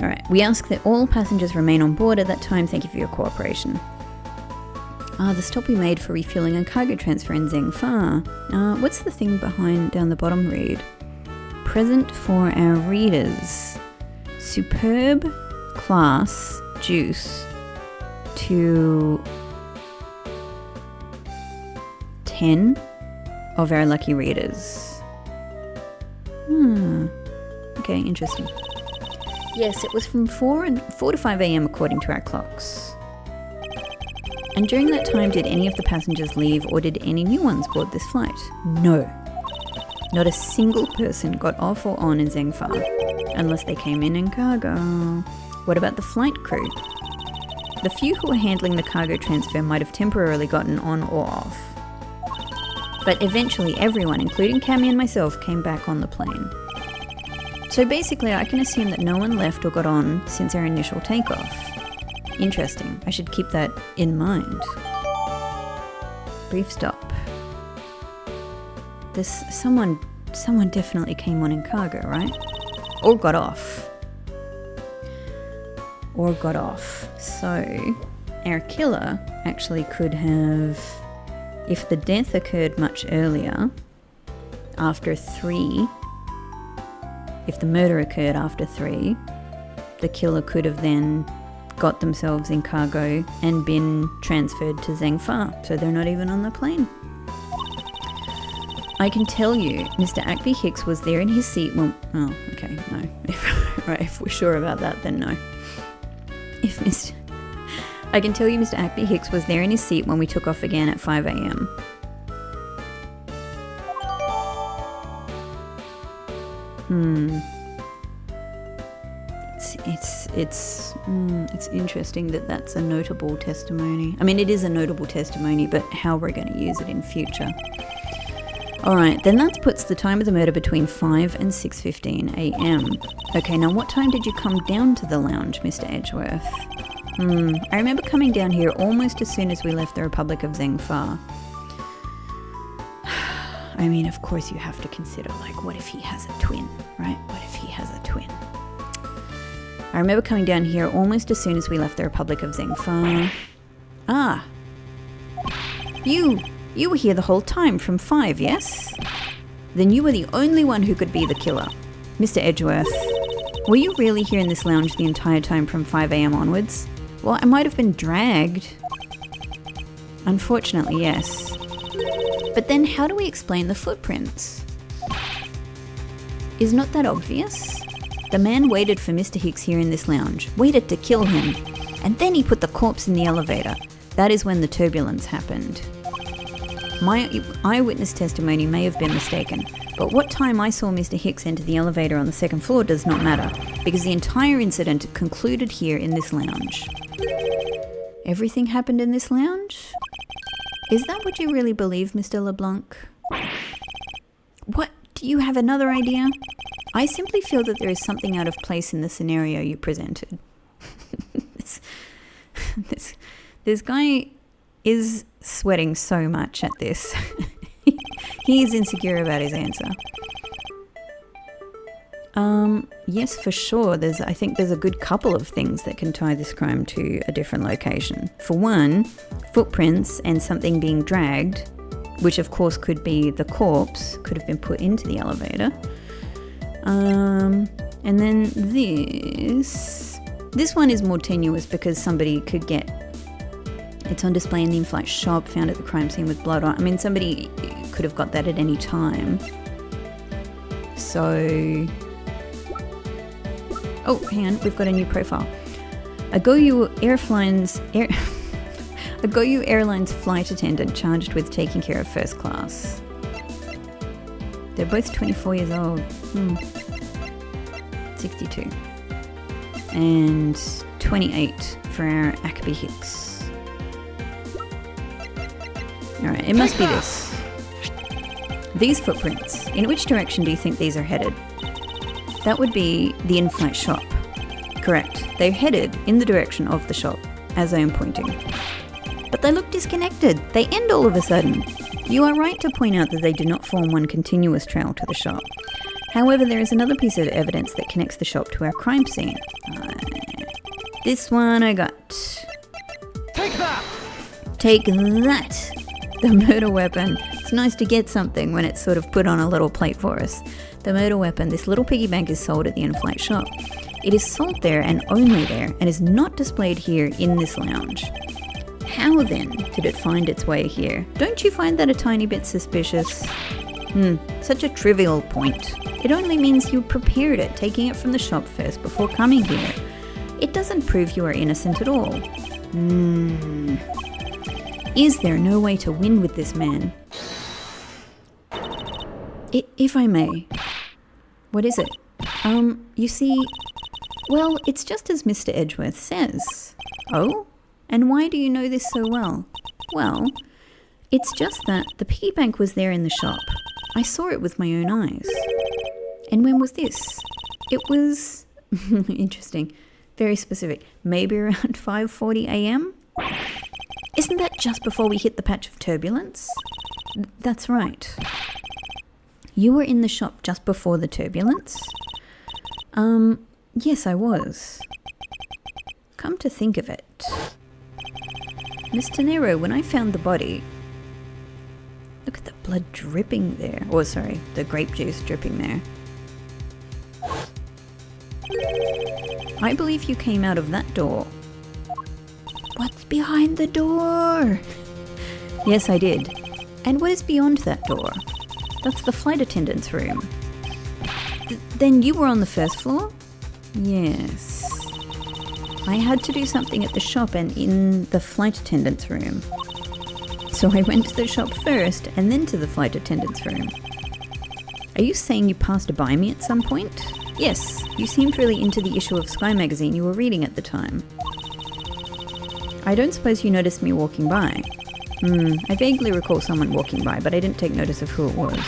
Alright, we ask that all passengers remain on board at that time. Thank you for your cooperation. The stop we made for refueling and cargo transfer in Zhengfa. What's the thing down the bottom read? Present for our readers. Superb class juice to 10 of our lucky readers. Okay, interesting. Yes, it was from 4 to 5 a.m. according to our clocks. And during that time, did any of the passengers leave, or did any new ones board this flight? No. Not a single person got off or on in Zhengfa, unless they came in cargo. What about the flight crew? The few who were handling the cargo transfer might have temporarily gotten on or off. But eventually everyone, including Cammy and myself, came back on the plane. So basically I can assume that no one left or got on since our initial takeoff. Interesting. I should keep that in mind. Brief stop. Someone definitely came on in cargo, right? Or got off. So our killer actually could have, if the death occurred much earlier, after 3, if the murder occurred after 3, the killer could have then got themselves in cargo and been transferred to Zhengfa, so they're not even on the plane. I can tell you, Mr. Ackby Hicks was there in his seat when... Oh, okay, no. If we're sure about that, then no. I can tell you Mr. Ackby Hicks was there in his seat when we took off again at 5 a.m. It's interesting that that's a notable testimony. I mean, it is a notable testimony, but how we're going to use it in future. Alright, then that puts the time of the murder between 5 and 6:15 a.m. Okay, now what time did you come down to the lounge, Mr. Edgeworth? I remember coming down here almost as soon as we left the Republic of Zhengfa. I mean, of course you have to consider, like, what if he has a twin, right? What if he has a twin? I remember coming down here almost as soon as we left the Republic of Zhengfa. Ah! You were here the whole time from 5, yes? Then you were the only one who could be the killer. Mr. Edgeworth, were you really here in this lounge the entire time from 5 a.m. onwards? Well, I might have been dragged. Unfortunately, yes. But then how do we explain the footprints? Is not that obvious? The man waited for Mr. Hicks here in this lounge, waited to kill him, and then he put the corpse in the elevator. That is when the turbulence happened. My eyewitness testimony may have been mistaken, but what time I saw Mr. Hicks enter the elevator on the 2nd floor does not matter, because the entire incident concluded here in this lounge. Everything happened in this lounge? Is that what you really believe, Mr. LeBlanc? What? Do you have another idea? I simply feel that there is something out of place in the scenario you presented. This guy is sweating so much at this. He is insecure about his answer. Yes, for sure. I think there's a good couple of things that can tie this crime to a different location. For one, footprints and something being dragged, which of course could be the corpse, could have been put into the elevator. And then this one is more tenuous because somebody could get, it's on display in the in-flight shop, found at the crime scene with blood on. I mean, somebody could have got that at any time. So, oh, hang on, we've got a new profile. A Goyu Airlines flight attendant charged with taking care of first class. They're both 24 years old. 62. And 28 for our Ackerby Hicks. Alright, it must be this. These footprints. In which direction do you think these are headed? That would be the in-flight shop. Correct. They're headed in the direction of the shop, as I am pointing. But they look disconnected. They end all of a sudden. You are right to point out that they do not form one continuous trail to the shop. However, there is another piece of evidence that connects the shop to our crime scene. This one I got. Take that! Take that! The murder weapon. It's nice to get something when it's sort of put on a little plate for us. The murder weapon, this little piggy bank, is sold at the in-flight shop. It is sold there and only there, and is not displayed here in this lounge. How then did it find its way here? Don't you find that a tiny bit suspicious? Such a trivial point. It only means you prepared it, taking it from the shop first before coming here. It doesn't prove you are innocent at all. Is there no way to win with this man? If I may. What is it? You see, well, it's just as Mr. Edgeworth says. Oh? And why do you know this so well? Well, it's just that the piggy bank was there in the shop. I saw it with my own eyes. And when was this? It was... interesting. Very specific. Maybe around 5:40 a.m.? Isn't that just before we hit the patch of turbulence? That's right. You were in the shop just before the turbulence? Yes, I was. Come to think of it. Mr. Nero, when I found the body... Look at the blood dripping there. Oh, sorry, the grape juice dripping there. I believe you came out of that door. What's behind the door? Yes, I did. And what is beyond that door? That's the flight attendant's room. Then you were on the first floor? Yes. I had to do something at the shop and in the flight attendant's room. So I went to the shop first and then to the flight attendant's room. Are you saying you passed by me at some point? Yes, you seemed really into the issue of Sky magazine you were reading at the time. I don't suppose you noticed me walking by. I vaguely recall someone walking by, but I didn't take notice of who it was.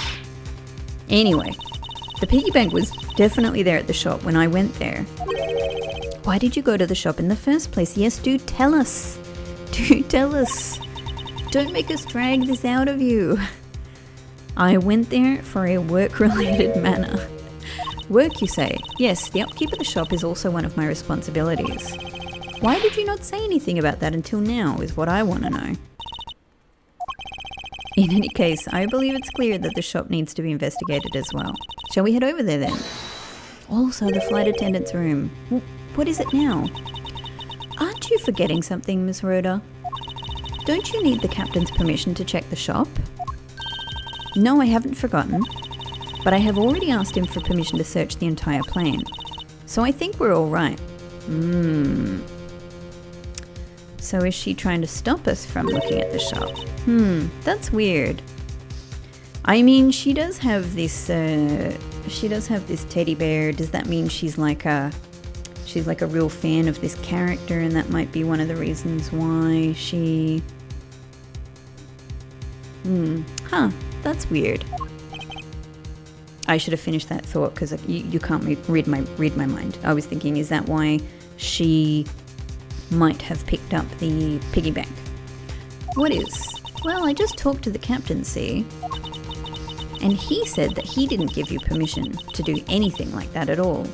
Anyway, the piggy bank was definitely there at the shop when I went there. Why did you go to the shop in the first place? Yes, do tell us. Do tell us. Don't make us drag this out of you. I went there for a work-related matter. Work, you say? Yes, the upkeep of the shop is also one of my responsibilities. Why did you not say anything about that until now, is what I want to know. In any case, I believe it's clear that the shop needs to be investigated as well. Shall we head over there then? Also, the flight attendant's room. What is it now? Aren't you forgetting something, Miss Rhoda? Don't you need the captain's permission to check the shop? No, I haven't forgotten. But I have already asked him for permission to search the entire plane. So I think we're all right. So is she trying to stop us from looking at the shop? That's weird. I mean, she does have this teddy bear. Does that mean she's like a real fan of this character, and that might be one of the reasons why she... that's weird. I should have finished that thought because you can't read my mind. I was thinking, is that why she might have picked up the piggy bank? What is? Well, I just talked to the captain, see? And he said that he didn't give you permission to do anything like that at all.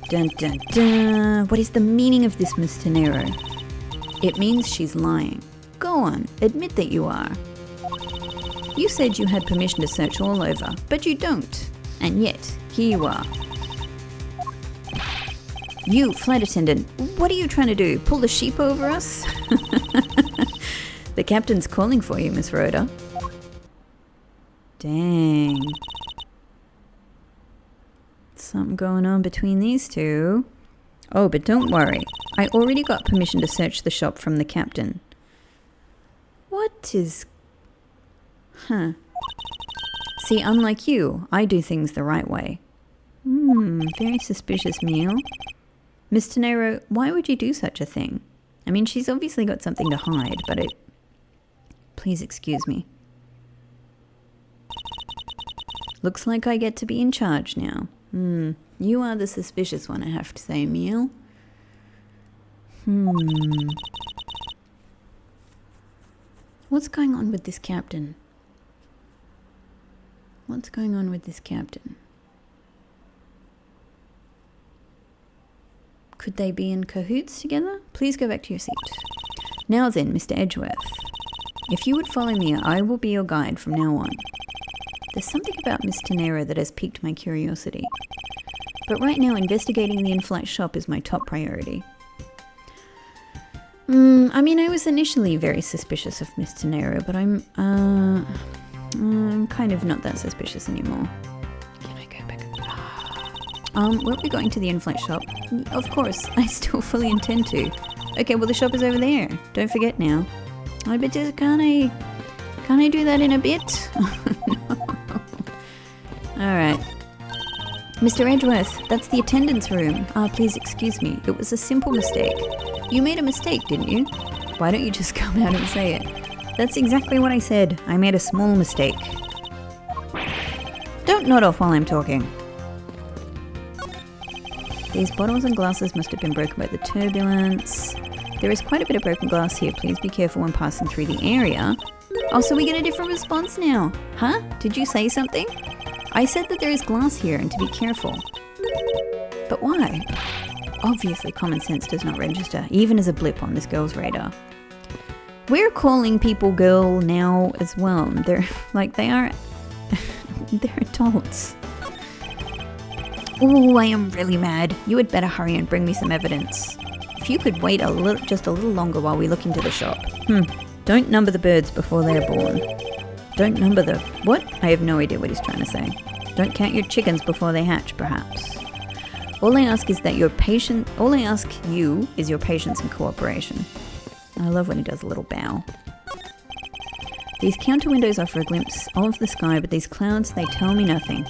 Dun dun dun. What is the meaning of this, Mr. Nero? It means she's lying. Go on, admit that you are. You said you had permission to search all over, but you don't. And yet, here you are. You, flight attendant, what are you trying to do? Pull the sheep over us? The captain's calling for you, Miss Rhoda. Dang. Something going on between these two. Oh, but don't worry. I already got permission to search the shop from the captain. What is Huh. See, unlike you, I do things the right way. Very suspicious meal. Miss Tenero, why would you do such a thing? I mean, she's obviously got something to hide, but it... Please excuse me. Looks like I get to be in charge now. You are the suspicious one, I have to say, Meal. What's going on with this captain? What's going on with this captain? Could they be in cahoots together? Please go back to your seat. Now then, Mr. Edgeworth. If you would follow me, I will be your guide from now on. There's something about Miss Tenero that has piqued my curiosity. But right now, investigating the in-flight shop is my top priority. I mean, I was initially very suspicious of Miss Tenero, but I'm kind of not that suspicious anymore. Can I go back? Weren't we going to the in-flight shop? Of course, I still fully intend to. Okay, well the shop is over there. Don't forget now. I bet you, can't I do that in a bit? No. Alright. Mr. Edgeworth, that's the attendance room. Please excuse me. It was a simple mistake. You made a mistake, didn't you? Why don't you just come out and say it? That's exactly what I said. I made a small mistake. Don't nod off while I'm talking. These bottles and glasses must have been broken by the turbulence. There is quite a bit of broken glass here. Please be careful when passing through the area. Oh, so we get a different response now. Huh? Did you say something? I said that there is glass here and to be careful. But why? Obviously, common sense does not register, even as a blip on this girl's radar. We're calling people girl now as well. They're they're adults. Ooh, I am really mad. You had better hurry and bring me some evidence. If you could wait just a little longer while we look into the shop. Don't number the birds before they're born. Don't number the... What? I have no idea what he's trying to say. Don't count your chickens before they hatch, perhaps. All I ask is that your patience... All I ask you is your patience and cooperation. I love when he does a little bow. These counter windows offer a glimpse of the sky, but these clouds, they tell me nothing.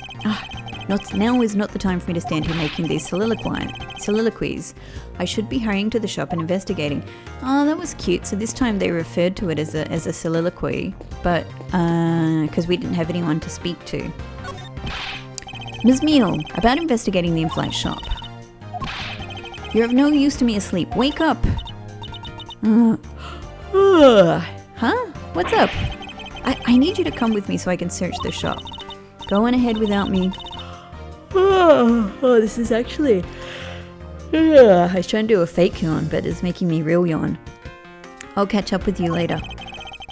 Now is not the time for me to stand here making these soliloquies. I should be hurrying to the shop and investigating. Oh, that was cute. So this time they referred to it as a soliloquy, but because we didn't have anyone to speak to. Ms. Meal, about investigating the in-flight shop. You're of no use to me asleep. Wake up! Huh? What's up? I need you to come with me so I can search the shop. Go on ahead without me. This is actually... I was trying to do a fake yawn, but it's making me real yawn. I'll catch up with you later.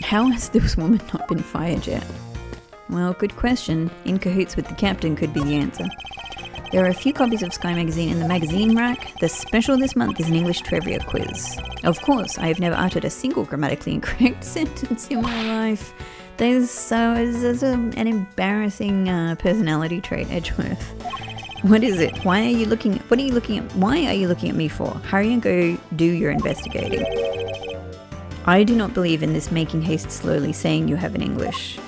How has this woman not been fired yet? Well, good question. In cahoots with the captain could be the answer. There are a few copies of Sky Magazine in the magazine rack. The special this month is an English trivia quiz. Of course, I have never uttered a single grammatically incorrect sentence in my life. There's an embarrassing personality trait, Edgeworth. What is it? Why are you looking at me for? Hurry and go do your investigating. I do not believe in this making haste slowly saying you have in English.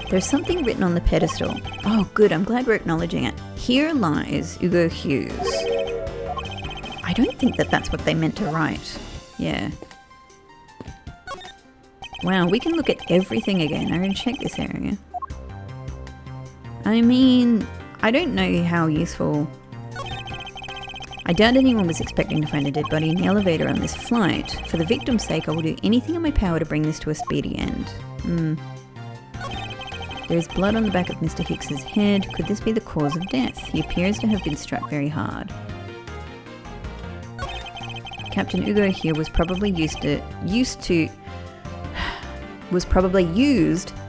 There's something written on the pedestal. Oh good, I'm glad we're acknowledging it. Here lies Hugo Hughes. I don't think that's what they meant to write. Yeah. Wow, we can look at everything again. I'm going to check this area. I mean, I don't know how useful... I doubt anyone was expecting to find a dead body in the elevator on this flight. For the victim's sake, I will do anything in my power to bring this to a speedy end. There is blood on the back of Mr. Hicks's head. Could this be the cause of death? He appears to have been struck very hard. Captain Hugo here was probably used to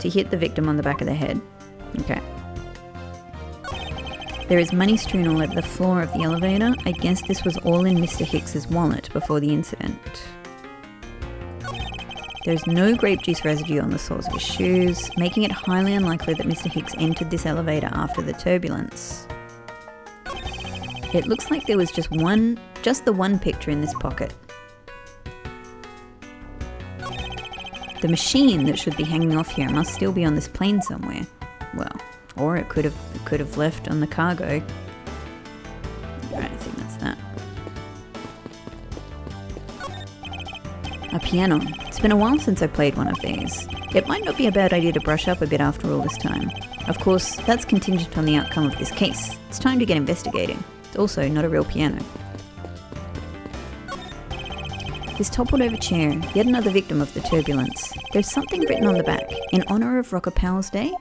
hit the victim on the back of the head. Okay. There is money strewn all over the floor of the elevator. I guess this was all in Mr. Hicks's wallet before the incident. There's no grape juice residue on the soles of his shoes, making it highly unlikely that Mr. Hicks entered this elevator after the turbulence. It looks like there was just the one picture in this pocket. The machine that should be hanging off here must still be on this plane somewhere. Well, or it could have left on the cargo. Alright, I think that's that. A piano. It's been a while since I played one of these. It might not be a bad idea to brush up a bit after all this time. Of course, that's contingent on the outcome of this case. It's time to get investigating. It's also not a real piano. This toppled over chair, yet another victim of the turbulence. There's something written on the back, in honour of Rocker Powell's Day?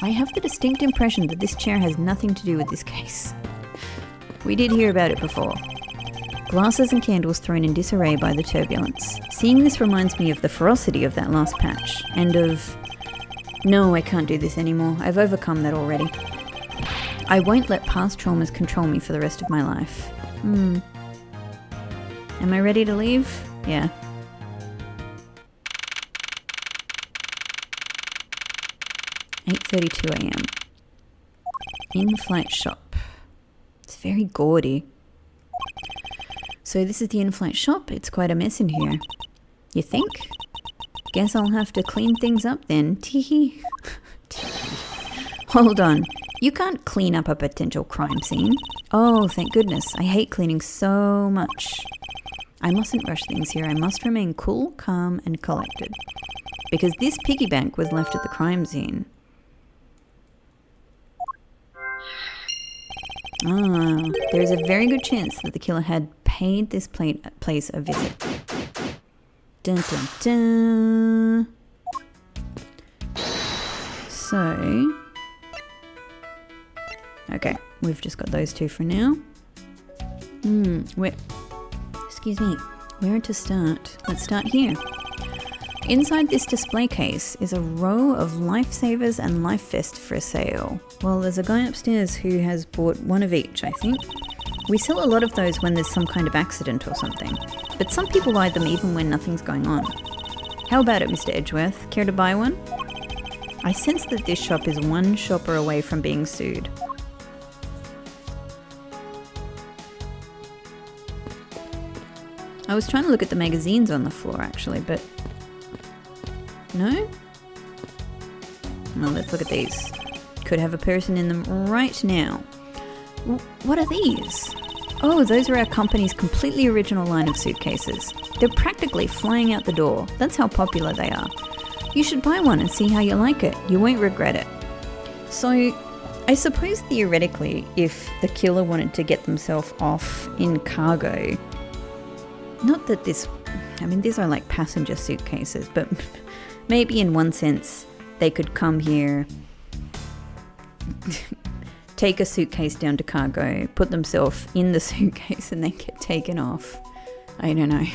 I have the distinct impression that this chair has nothing to do with this case. We did hear about it before. Glasses and candles thrown in disarray by the turbulence. Seeing this reminds me of the ferocity of that last patch, and of... No, I can't do this anymore. I've overcome that already. I won't let past traumas control me for the rest of my life. Am I ready to leave? Yeah. "8:32 a.m. In-flight shop. It's very gaudy. So this is the in-flight shop. It's quite a mess in here. You think? Guess I'll have to clean things up then. Teehee. Hold on. You can't clean up a potential crime scene. Oh, thank goodness. I hate cleaning so much. I mustn't rush things here. I must remain cool, calm, and collected. Because this piggy bank was left at the crime scene. Ah, there is a very good chance that the killer had paid this place a visit. Dun dun dun. So... Okay, we've just got those two for now. Excuse me, where to start? Let's start here. Inside this display case is a row of lifesavers and life vests for sale. Well, there's a guy upstairs who has bought one of each, I think. We sell a lot of those when there's some kind of accident or something, but some people buy them even when nothing's going on. How about it, Mr. Edgeworth? Care to buy one? I sense that this shop is one shopper away from being sued. I was trying to look at the magazines on the floor actually, but... No? Well, let's look at these. Could have a person in them right now. What are these? Oh, those are our company's completely original line of suitcases. They're practically flying out the door. That's how popular they are. You should buy one and see how you like it. You won't regret it. So, I suppose theoretically, if the killer wanted to get themselves off in cargo... Not that this... I mean, these are like passenger suitcases, but maybe in one sense they could come here, take a suitcase down to cargo, put themselves in the suitcase and then get taken off. I don't know.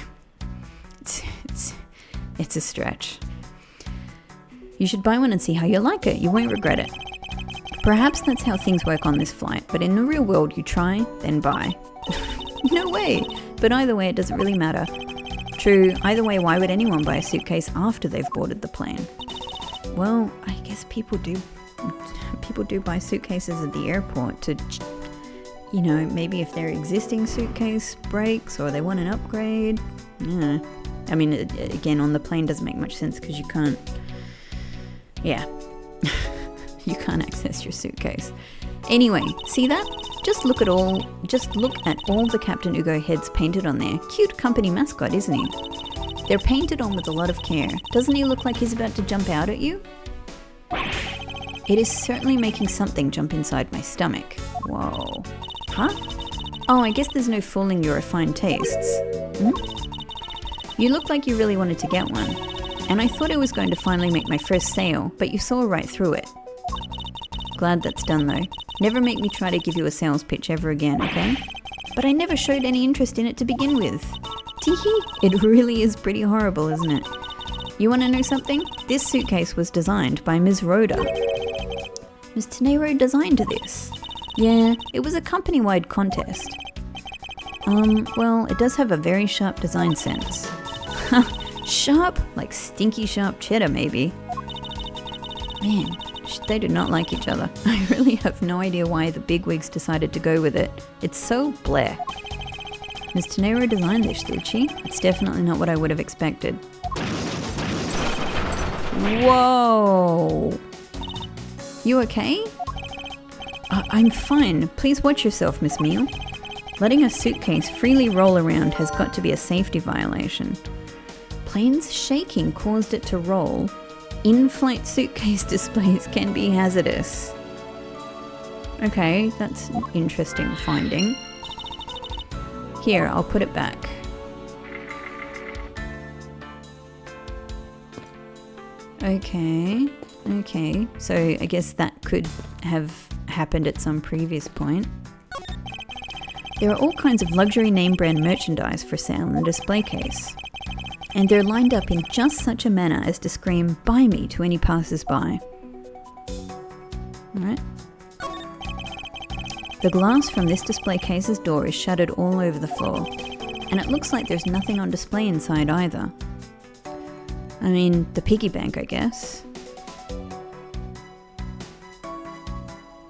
It's a stretch. You should buy one and see how you like it. You won't regret it. Perhaps that's how things work on this flight, but in the real world you try, then buy. No way! But either way, it doesn't really matter. True, either way, why would anyone buy a suitcase after they've boarded the plane? Well, I guess people do buy suitcases at the airport to, you know, maybe if their existing suitcase breaks or they want an upgrade. Yeah. I mean, again, on the plane doesn't make much sense because you can't, yeah, you can't access your suitcase. Anyway, see that? Just look at all the Captain Ugo heads painted on there. Cute company mascot, isn't he? They're painted on with a lot of care. Doesn't he look like he's about to jump out at you? It is certainly making something jump inside my stomach. Whoa. Huh? Oh, I guess there's no fooling your refined tastes. You look like you really wanted to get one. And I thought I was going to finally make my first sale, but you saw right through it. Glad that's done though. Never make me try to give you a sales pitch ever again, okay? But I never showed any interest in it to begin with. Teehee, it really is pretty horrible, isn't it? You want to know something? This suitcase was designed by Ms. Rhoda. Ms. Tenero designed this. Yeah, it was a company-wide contest. Well, it does have a very sharp design sense. Sharp? Like stinky sharp cheddar, maybe. Man, they do not like each other. I really have no idea why the bigwigs decided to go with it. It's so bleh. Ms. Tenero designed this, did she? It's definitely not what I would have expected. Whoa. You okay? I'm fine. Please watch yourself, Miss Meal. Letting a suitcase freely roll around has got to be a safety violation. Plane's shaking caused it to roll. In-flight suitcase displays can be hazardous. Okay, that's an interesting finding. Here, I'll put it back. Okay, so I guess that could have happened at some previous point. There are all kinds of luxury name brand merchandise for sale in the display case. And they're lined up in just such a manner as to scream, "Buy me," to any passers-by. Alright. The glass from this display case's door is shattered all over the floor. And it looks like there's nothing on display inside either. I mean, the piggy bank, I guess.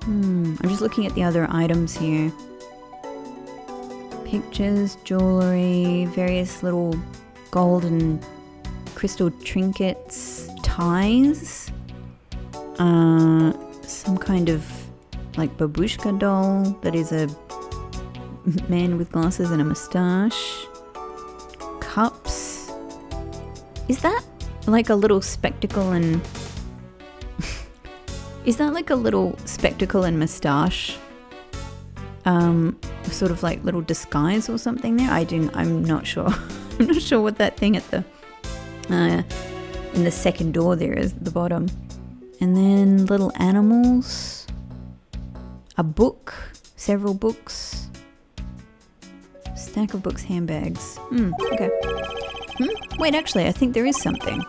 I'm just looking at the other items here. Pictures, jewellery, various little gold and crystal trinkets, ties, some kind of like babushka doll that is a man with glasses and a moustache, cups. Is that like a little spectacle and is that like a little spectacle and moustache sort of like little disguise or something there? I'm not sure. I'm not sure what that thing at the in the second door there is at the bottom. And then little animals, a book, several books, stack of books, handbags. Okay. Wait, actually, I think there is something.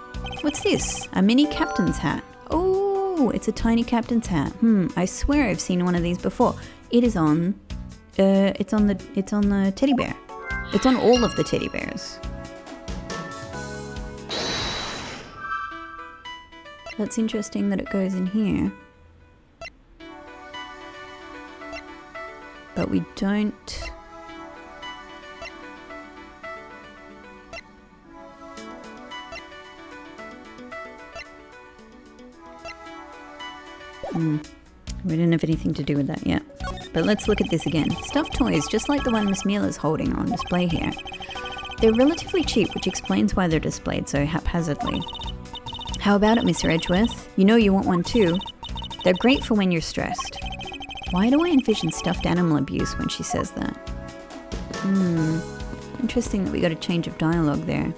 What's this? A mini captain's hat. Oh, it's a tiny captain's hat. I swear I've seen one of these before. It is on. It's on the teddy bear. It's on all of the teddy bears. That's interesting that it goes in here. But we don't... We didn't have anything to do with that yet. But let's look at this again. Stuffed toys, just like the one Miss Meal is holding on display here. They're relatively cheap, which explains why they're displayed so haphazardly. How about it, Mr. Edgeworth? You know you want one too. They're great for when you're stressed. Why do I envision stuffed animal abuse when she says that? Interesting that we got a change of dialogue there.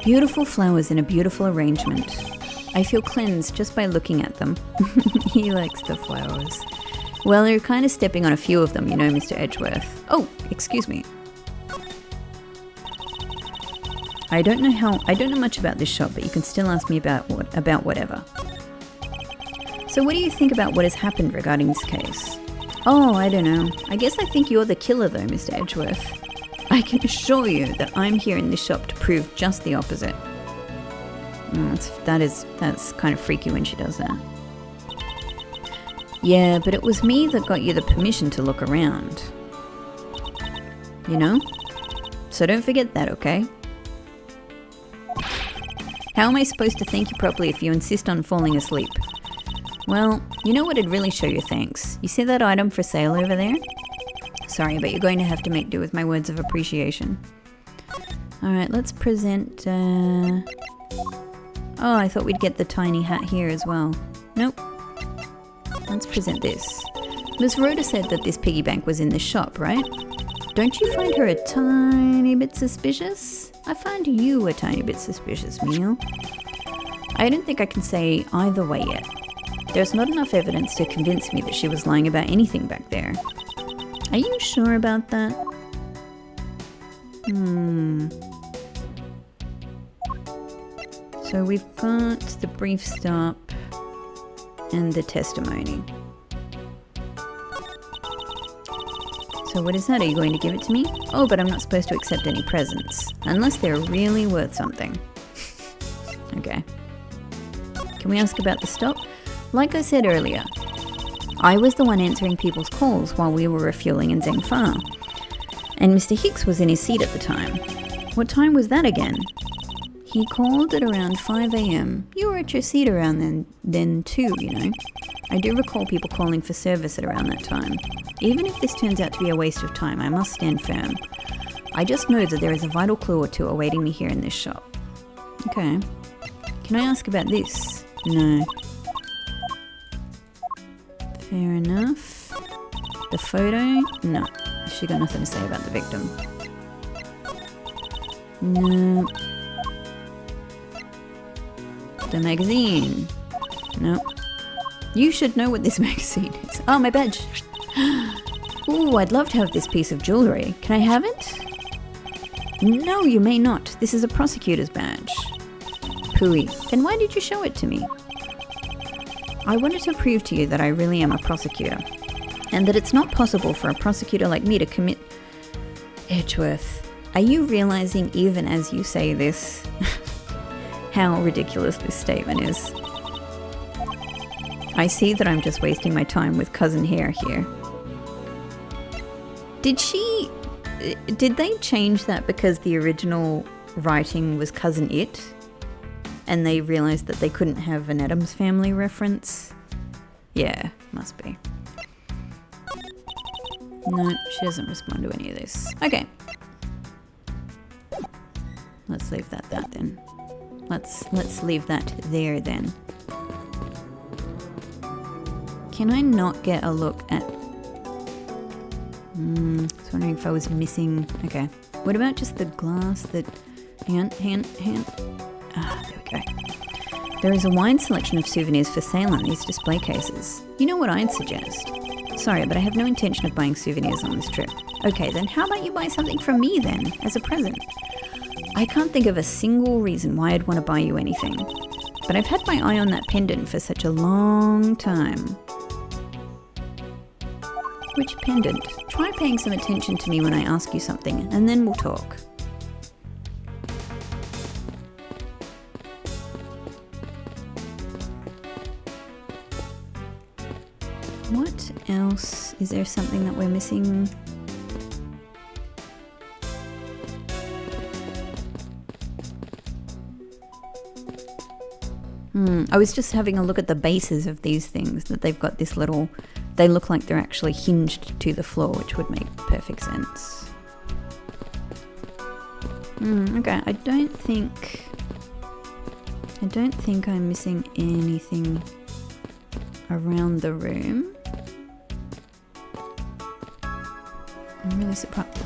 Beautiful flowers in a beautiful arrangement. I feel cleansed just by looking at them. He likes the flowers. Well, you're kind of stepping on a few of them, you know, Mr. Edgeworth. Oh, excuse me. I don't know much about this shop, but you can still ask me about whatever. So what do you think about what has happened regarding this case? Oh, I don't know. I guess I think you're the killer though, Mr. Edgeworth. I can assure you that I'm here in this shop to prove just the opposite. That's kind of freaky when she does that. Yeah, but it was me that got you the permission to look around. You know? So don't forget that, okay? How am I supposed to thank you properly if you insist on falling asleep? Well, you know what'd really show your thanks? You see that item for sale over there? Sorry, but you're going to have to make do with my words of appreciation. Alright, let's present... Oh, I thought we'd get the tiny hat here as well. Nope. Let's present this. Miss Rhoda said that this piggy bank was in the shop, right? Don't you find her a tiny bit suspicious? I find you a tiny bit suspicious, Meal. I don't think I can say either way yet. There's not enough evidence to convince me that she was lying about anything back there. Are you sure about that? So we've got the brief stop and the testimony. So what is that? Are you going to give it to me? Oh, but I'm not supposed to accept any presents. Unless they're really worth something. Okay. Can we ask about the stop? Like I said earlier, I was the one answering people's calls while we were refueling in Zhengfa. And Mr. Hicks was in his seat at the time. What time was that again? He called at around 5 a.m. You were at your seat around then too, you know. I do recall people calling for service at around that time. Even if this turns out to be a waste of time, I must stand firm. I just know that there is a vital clue or two awaiting me here in this shop. Okay. Can I ask about this? No. Fair enough. The photo? No. She got nothing to say about the victim. No. The magazine? No. You should know what this magazine is. Oh, my badge. Ooh, I'd love to have this piece of jewellery. Can I have it? No, you may not. This is a prosecutor's badge. Pooey. Then why did you show it to me? I wanted to prove to you that I really am a prosecutor. And that it's not possible for a prosecutor like me to commit... Edgeworth. Are you realising even as you say this how ridiculous this statement is? I see that I'm just wasting my time with Cousin Hare here. Did they change that because the original writing was Cousin It? And they realised that they couldn't have an Addams Family reference? Yeah, must be. No, she doesn't respond to any of this. Okay. Let's leave that then. Let's leave that there then. Can I not get a look at... I was wondering if I was missing... Okay. What about just the glass that... Hang on. Ah, there we go. There is a wide selection of souvenirs for sale on these display cases. You know what I'd suggest? Sorry, but I have no intention of buying souvenirs on this trip. Okay, then how about you buy something from me then, as a present? I can't think of a single reason why I'd want to buy you anything. But I've had my eye on that pendant for such a long time. Which pendant? Try paying some attention to me when I ask you something, and then we'll talk. What else? Is there something that we're missing? I was just having a look at the bases of these things, that they've got this little... They look like they're actually hinged to the floor, which would make perfect sense. Okay, I don't think I'm missing anything around the room. I'm really surprised.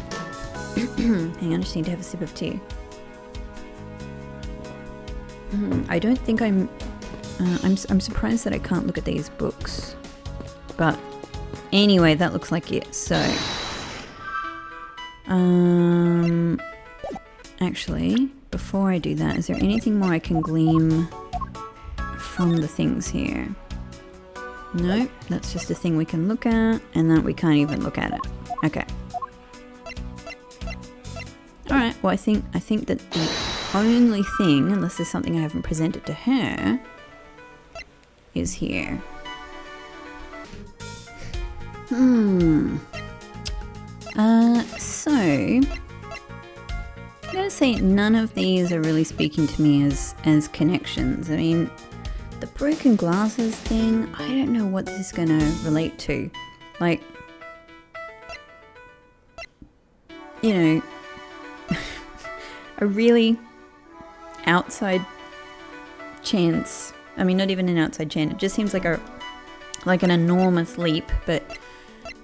Hang on, I just need to have a sip of tea. I don't think I'm surprised that I can't look at these books. But anyway, that looks like it. So, actually, before I do that, is there anything more I can glean from the things here? Nope, that's just a thing we can look at, and that we can't even look at it. Okay. Alright, well I think that the only thing, unless there's something I haven't presented to her, is here. So I gotta say none of these are really speaking to me as connections. I mean, the broken glasses thing, I don't know what this is gonna relate to. Like, you know, a really outside chance. I mean, not even an outside chance. It just seems like an enormous leap, but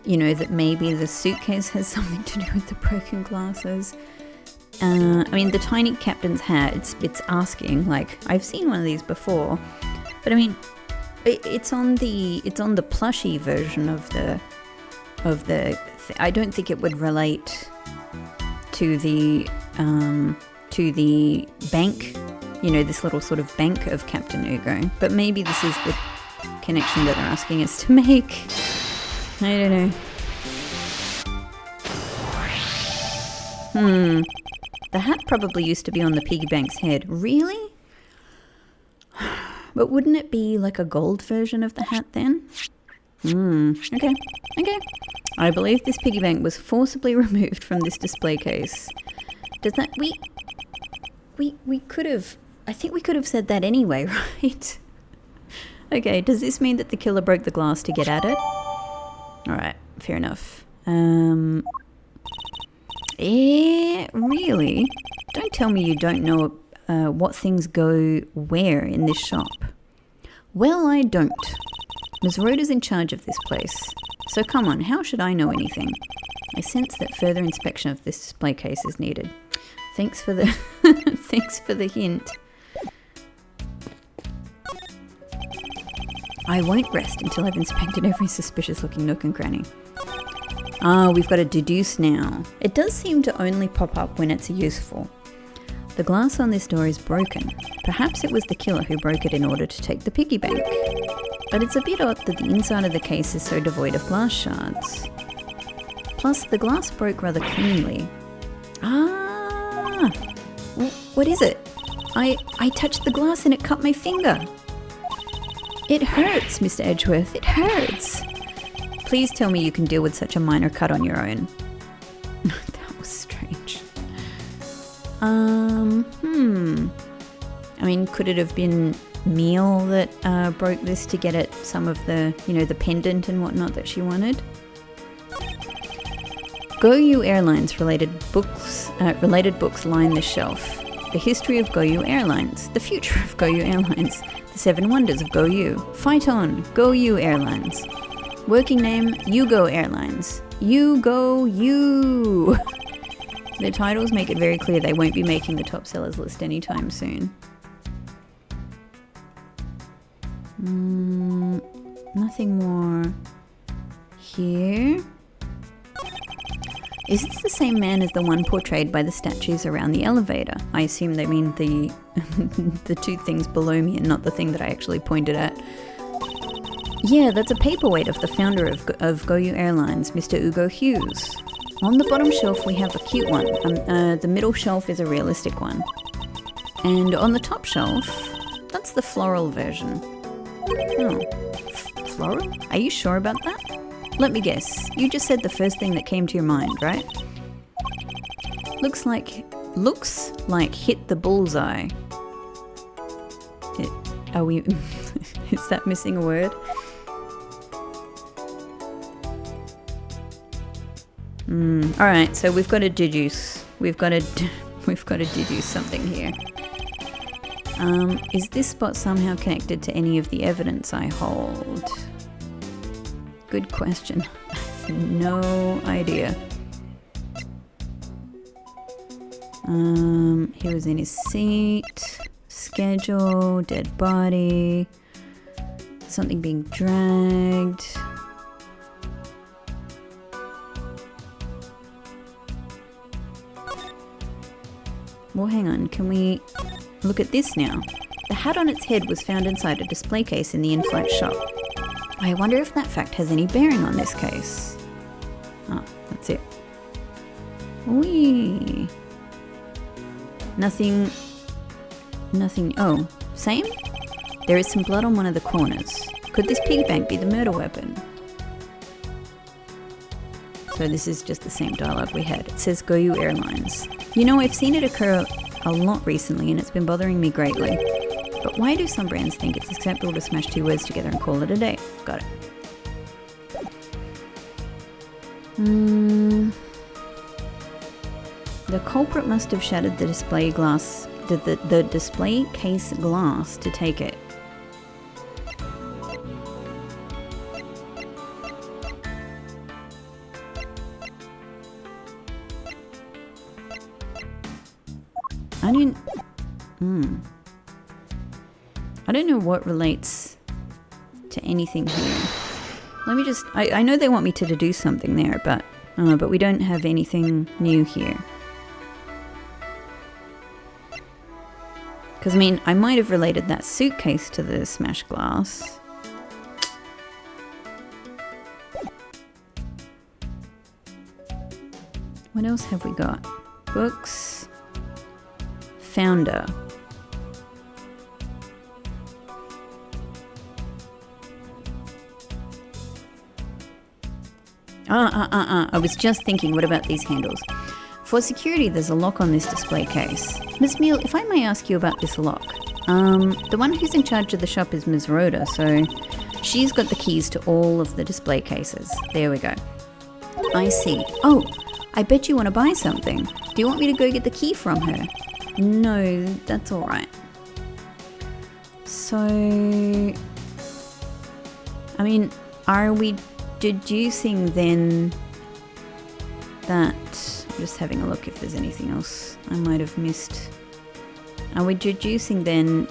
you know, that maybe the suitcase has something to do with the broken glasses. I mean, the tiny captain's hat, it's asking, like, I've seen one of these before, but I mean, it's on the plushie version of the I don't think it would relate to the bank, you know, this little sort of bank of Captain Ugo, but maybe this is the connection that they're asking us to make. I don't know. The hat probably used to be on the piggy bank's head. Really? But wouldn't it be like a gold version of the hat then? Okay. I believe this piggy bank was forcibly removed from this display case. Does that... we could have... I think we could have said that anyway, right? Okay, does this mean that the killer broke the glass to get at it? Alright, fair enough. Really? Don't tell me you don't know what things go where in this shop. Well, I don't. Ms. Rhoda's in charge of this place. So come on, how should I know anything? I sense that further inspection of this display case is needed. Thanks for the thanks for the hint. I won't rest until I've inspected every suspicious looking nook and cranny. Ah, we've got to deduce now. It does seem to only pop up when it's useful. The glass on this door is broken. Perhaps it was the killer who broke it in order to take the piggy bank. But it's a bit odd that the inside of the case is so devoid of glass shards. Plus, the glass broke rather cleanly. Ah! What is it? I touched the glass and it cut my finger. It hurts, Mr. Edgeworth. It hurts. Please tell me you can deal with such a minor cut on your own. That was strange. I mean, could it have been Meal that broke this to get at some of the, the pendant and whatnot that she wanted? GoU Airlines related books line the shelf. The history of GoU Airlines, the future of GoU Airlines, the 7 wonders of GoU. Fight on, GoU Airlines. Working name, Yugo Airlines. You go you. Their titles make it very clear they won't be making the top sellers list anytime soon. Nothing more here. Is this the same man as the one portrayed by the statues around the elevator? I assume they mean the the 2 things below me and not the thing that I actually pointed at. Yeah, that's a paperweight of the founder of GoU Airlines, Mr. Ugo Hughes. On the bottom shelf we have a cute one. The middle shelf is a realistic one. And on the top shelf, that's the floral version. Oh, floral? Are you sure about that? Let me guess. You just said the first thing that came to your mind, right? Looks like hit the bullseye. Are we... Is that missing a word? Alright, so we've got to deduce. We've got to deduce something here. Is this spot somehow connected to any of the evidence I hold? Good question. I have no idea. He was in his seat. Schedule, dead body. Something being dragged. Well, hang on, can we look at this now? The hat on its head was found inside a display case in the in-flight shop. I wonder if that fact has any bearing on this case. Oh, that's it. Whee! Nothing. Oh, same? There is some blood on one of the corners. Could this piggy bank be the murder weapon? So this is just the same dialogue we had. It says GoU Airlines. I've seen it occur a lot recently and it's been bothering me greatly. But why do some brands think it's acceptable to smash 2 words together and call it a day? Got it. The culprit must have shattered the display glass, the display case glass to take it. I don't know what relates to anything here. Let me just... I know they want me to deduce something there, but we don't have anything new here. Because, I might have related that suitcase to the smashed glass. What else have we got? Books. Founder. I was just thinking, what about these handles? For security, there's a lock on this display case. Miss Meal, if I may ask you about this lock. The one who's in charge of the shop is Ms. Rhoda, so she's got the keys to all of the display cases. There we go. I see. Oh, I bet you want to buy something. Do you want me to go get the key from her? No, that's all right. So, I mean, are we deducing then that... I'm just having a look if there's anything else I might have missed. Are we deducing then...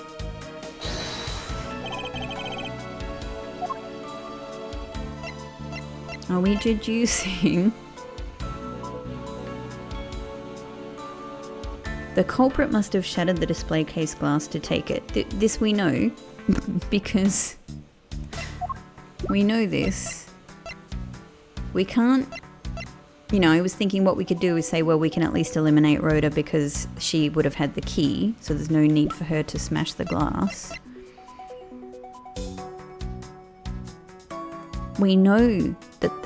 Are we deducing... The culprit must have shattered the display case glass to take it. This we know, because we know this. We can't... You know, I was thinking what we could do is say, well, we can at least eliminate Rhoda because she would have had the key, so there's no need for her to smash the glass. We know that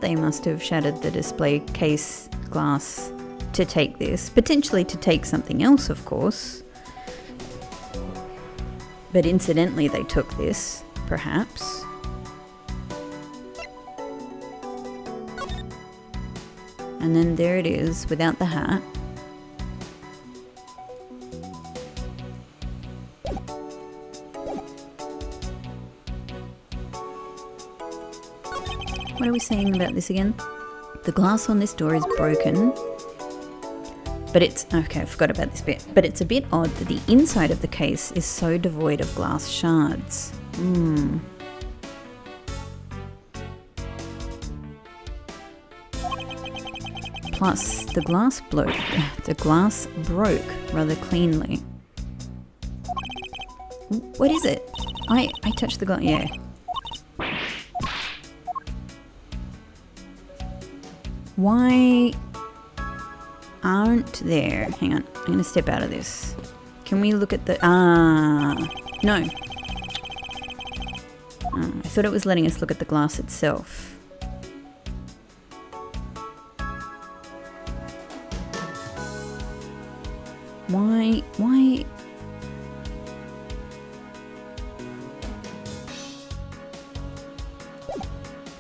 they must have shattered the display case glass to take this, potentially to take something else, of course. But incidentally, they took this, perhaps. And then there it is, without the hat. What are we saying about this again? The glass on this door is broken. But it's... Okay, I forgot about this bit. But it's a bit odd that the inside of the case is so devoid of glass shards. Plus, the glass broke rather cleanly. What is it? I touched the glass. Yeah. Why aren't there... Hang on, I'm going to step out of this. Can we look at the... No. I thought it was letting us look at the glass itself. Why...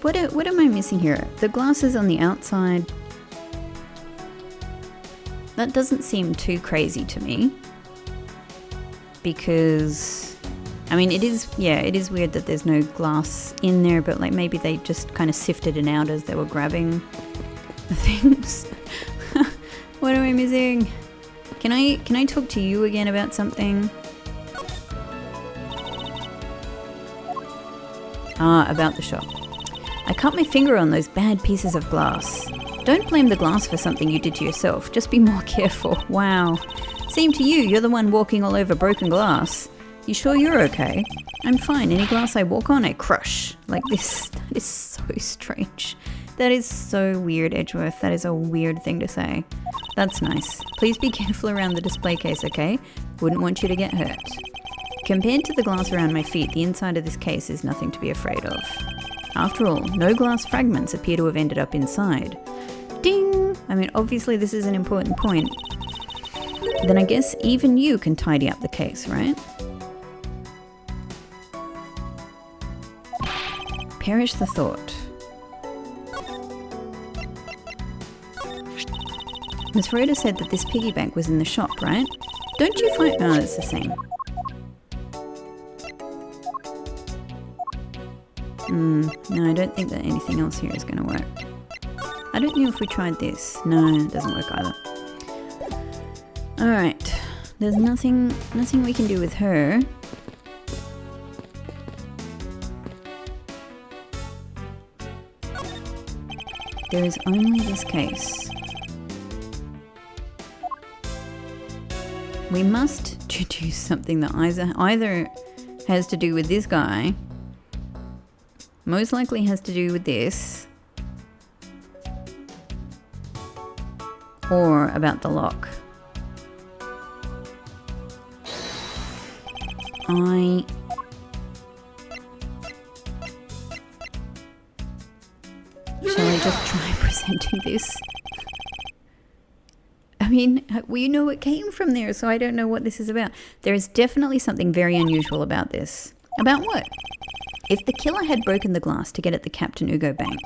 What am I missing here? The glass is on the outside. That doesn't seem too crazy to me. Because... I mean, it is weird that there's no glass in there, but like maybe they just kind of sifted it out as they were grabbing the things. What am I missing? Can I talk to you again about something? About the shop. I cut my finger on those bad pieces of glass. Don't blame the glass for something you did to yourself. Just be more careful. Wow. Same to you. You're the one walking all over broken glass. You sure you're okay? I'm fine. Any glass I walk on, I crush. Like this. That is so strange. That is so weird, Edgeworth. That is a weird thing to say. That's nice. Please be careful around the display case, okay? Wouldn't want you to get hurt. Compared to the glass around my feet, the inside of this case is nothing to be afraid of. After all, no glass fragments appear to have ended up inside. Ding! I mean, obviously this is an important point. Then I guess even you can tidy up the case, right? Perish the thought. Miss Rhoda said that this piggy bank was in the shop, right? Don't you find... Oh, it's the same. No, I don't think that anything else here is going to work. I don't know if we tried this. No, it doesn't work either. Alright. There's nothing we can do with her. There is only this case. We must deduce something that either has to do with this guy, most likely has to do with this, or about the lock. Shall I just try presenting this mean, we know it came from there, so I don't know what this is about. There is definitely something very unusual about this. About what? If the killer had broken the glass to get at the Captain Ugo bank,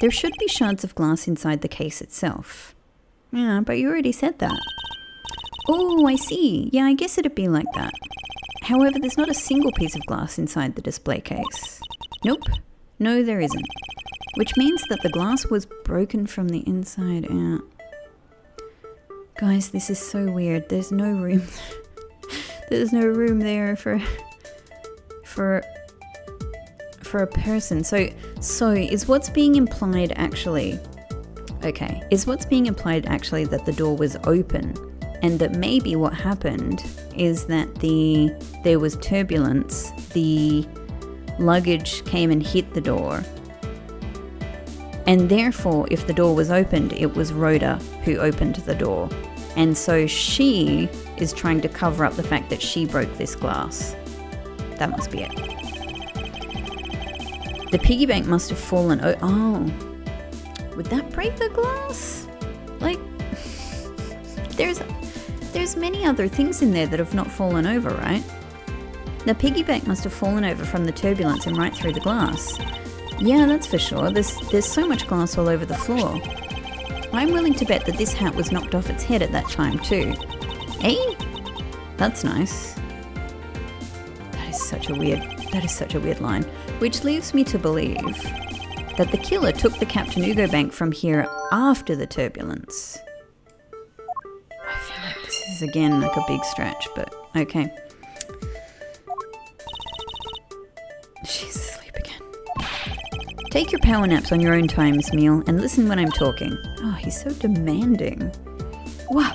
there should be shards of glass inside the case itself. Yeah, but you already said that. Oh, I see. Yeah, I guess it'd be like that. However, there's not a single piece of glass inside the display case. Nope. No, there isn't. Which means that the glass was broken from the inside out. Guys, this is so weird. There's no room. There's no room there for a person. So is what's being implied actually... Okay, is what's being implied actually that the door was open, and that maybe what happened is that there was turbulence, the luggage came and hit the door, and therefore if the door was opened, it was Rhoda who opened the door, and so she is trying to cover up the fact that she broke this glass. That must be it. The piggy bank must have fallen. Oh, would that break the glass? Like, there's many other things in there that have not fallen over, right? The piggy bank must have fallen over from the turbulence and right through the glass. Yeah, that's for sure. There's so much glass all over the floor. I'm willing to bet that this hat was knocked off its head at that time too. Eh? That's nice. That is such a weird line. Which leaves me to believe that the killer took the Captain Ugo bank from here after the turbulence. I feel like this is again like a big stretch, but okay. She's asleep again. Take your power naps on your own time, Miss Meal, and listen when I'm talking. Oh, he's so demanding. Wow.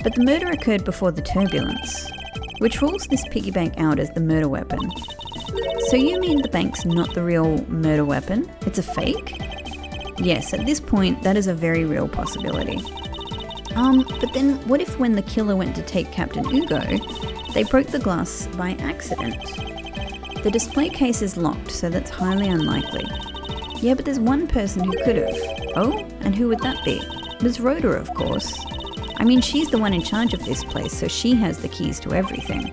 But the murder occurred before the turbulence, which rules this piggy bank out as the murder weapon. So you mean the bank's not the real murder weapon? It's a fake? Yes, at this point, that is a very real possibility. But then what if when the killer went to take Captain Ugo, they broke the glass by accident? The display case is locked, so that's highly unlikely. Yeah, but there's one person who could have. Oh, and who would that be? Ms. Rhoda, of course. I mean, she's the one in charge of this place, so she has the keys to everything.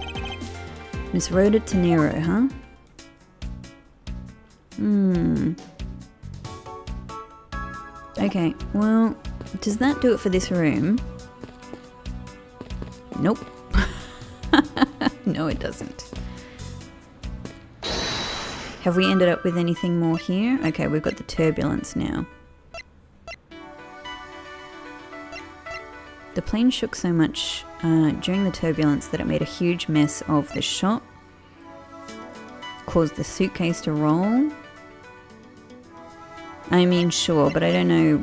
Miss Rhoda Tenero, huh? Okay, well, does that do it for this room? Nope. No, it doesn't. Have we ended up with anything more here? Okay, we've got the turbulence now. The plane shook so much during the turbulence that it made a huge mess of the shop, caused the suitcase to roll. I mean, sure, but I don't know.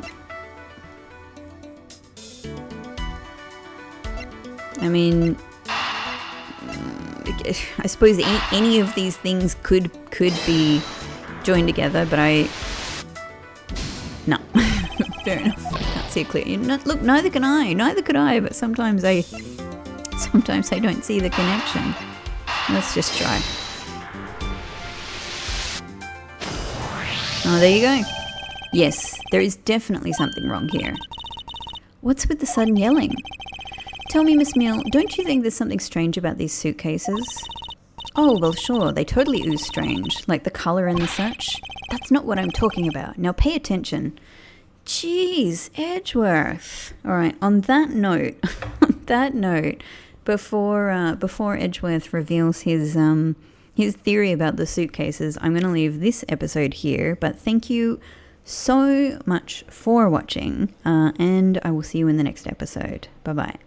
I mean, I suppose any of these things could be joined together, but no. Fair enough. I can't see it clearly. Look, neither can I, but sometimes I don't see the connection. Let's just try. Oh, there you go. Yes, there is definitely something wrong here. What's with the sudden yelling? Tell me, Miss Meal, don't you think there's something strange about these suitcases? Oh, well, sure, they totally ooze strange, like the colour and the such. That's not what I'm talking about. Now pay attention. Jeez, Edgeworth. All right, on that note, before Edgeworth reveals his theory about the suitcases, I'm going to leave this episode here, but thank you so much for watching, and I will see you in the next episode. Bye-bye.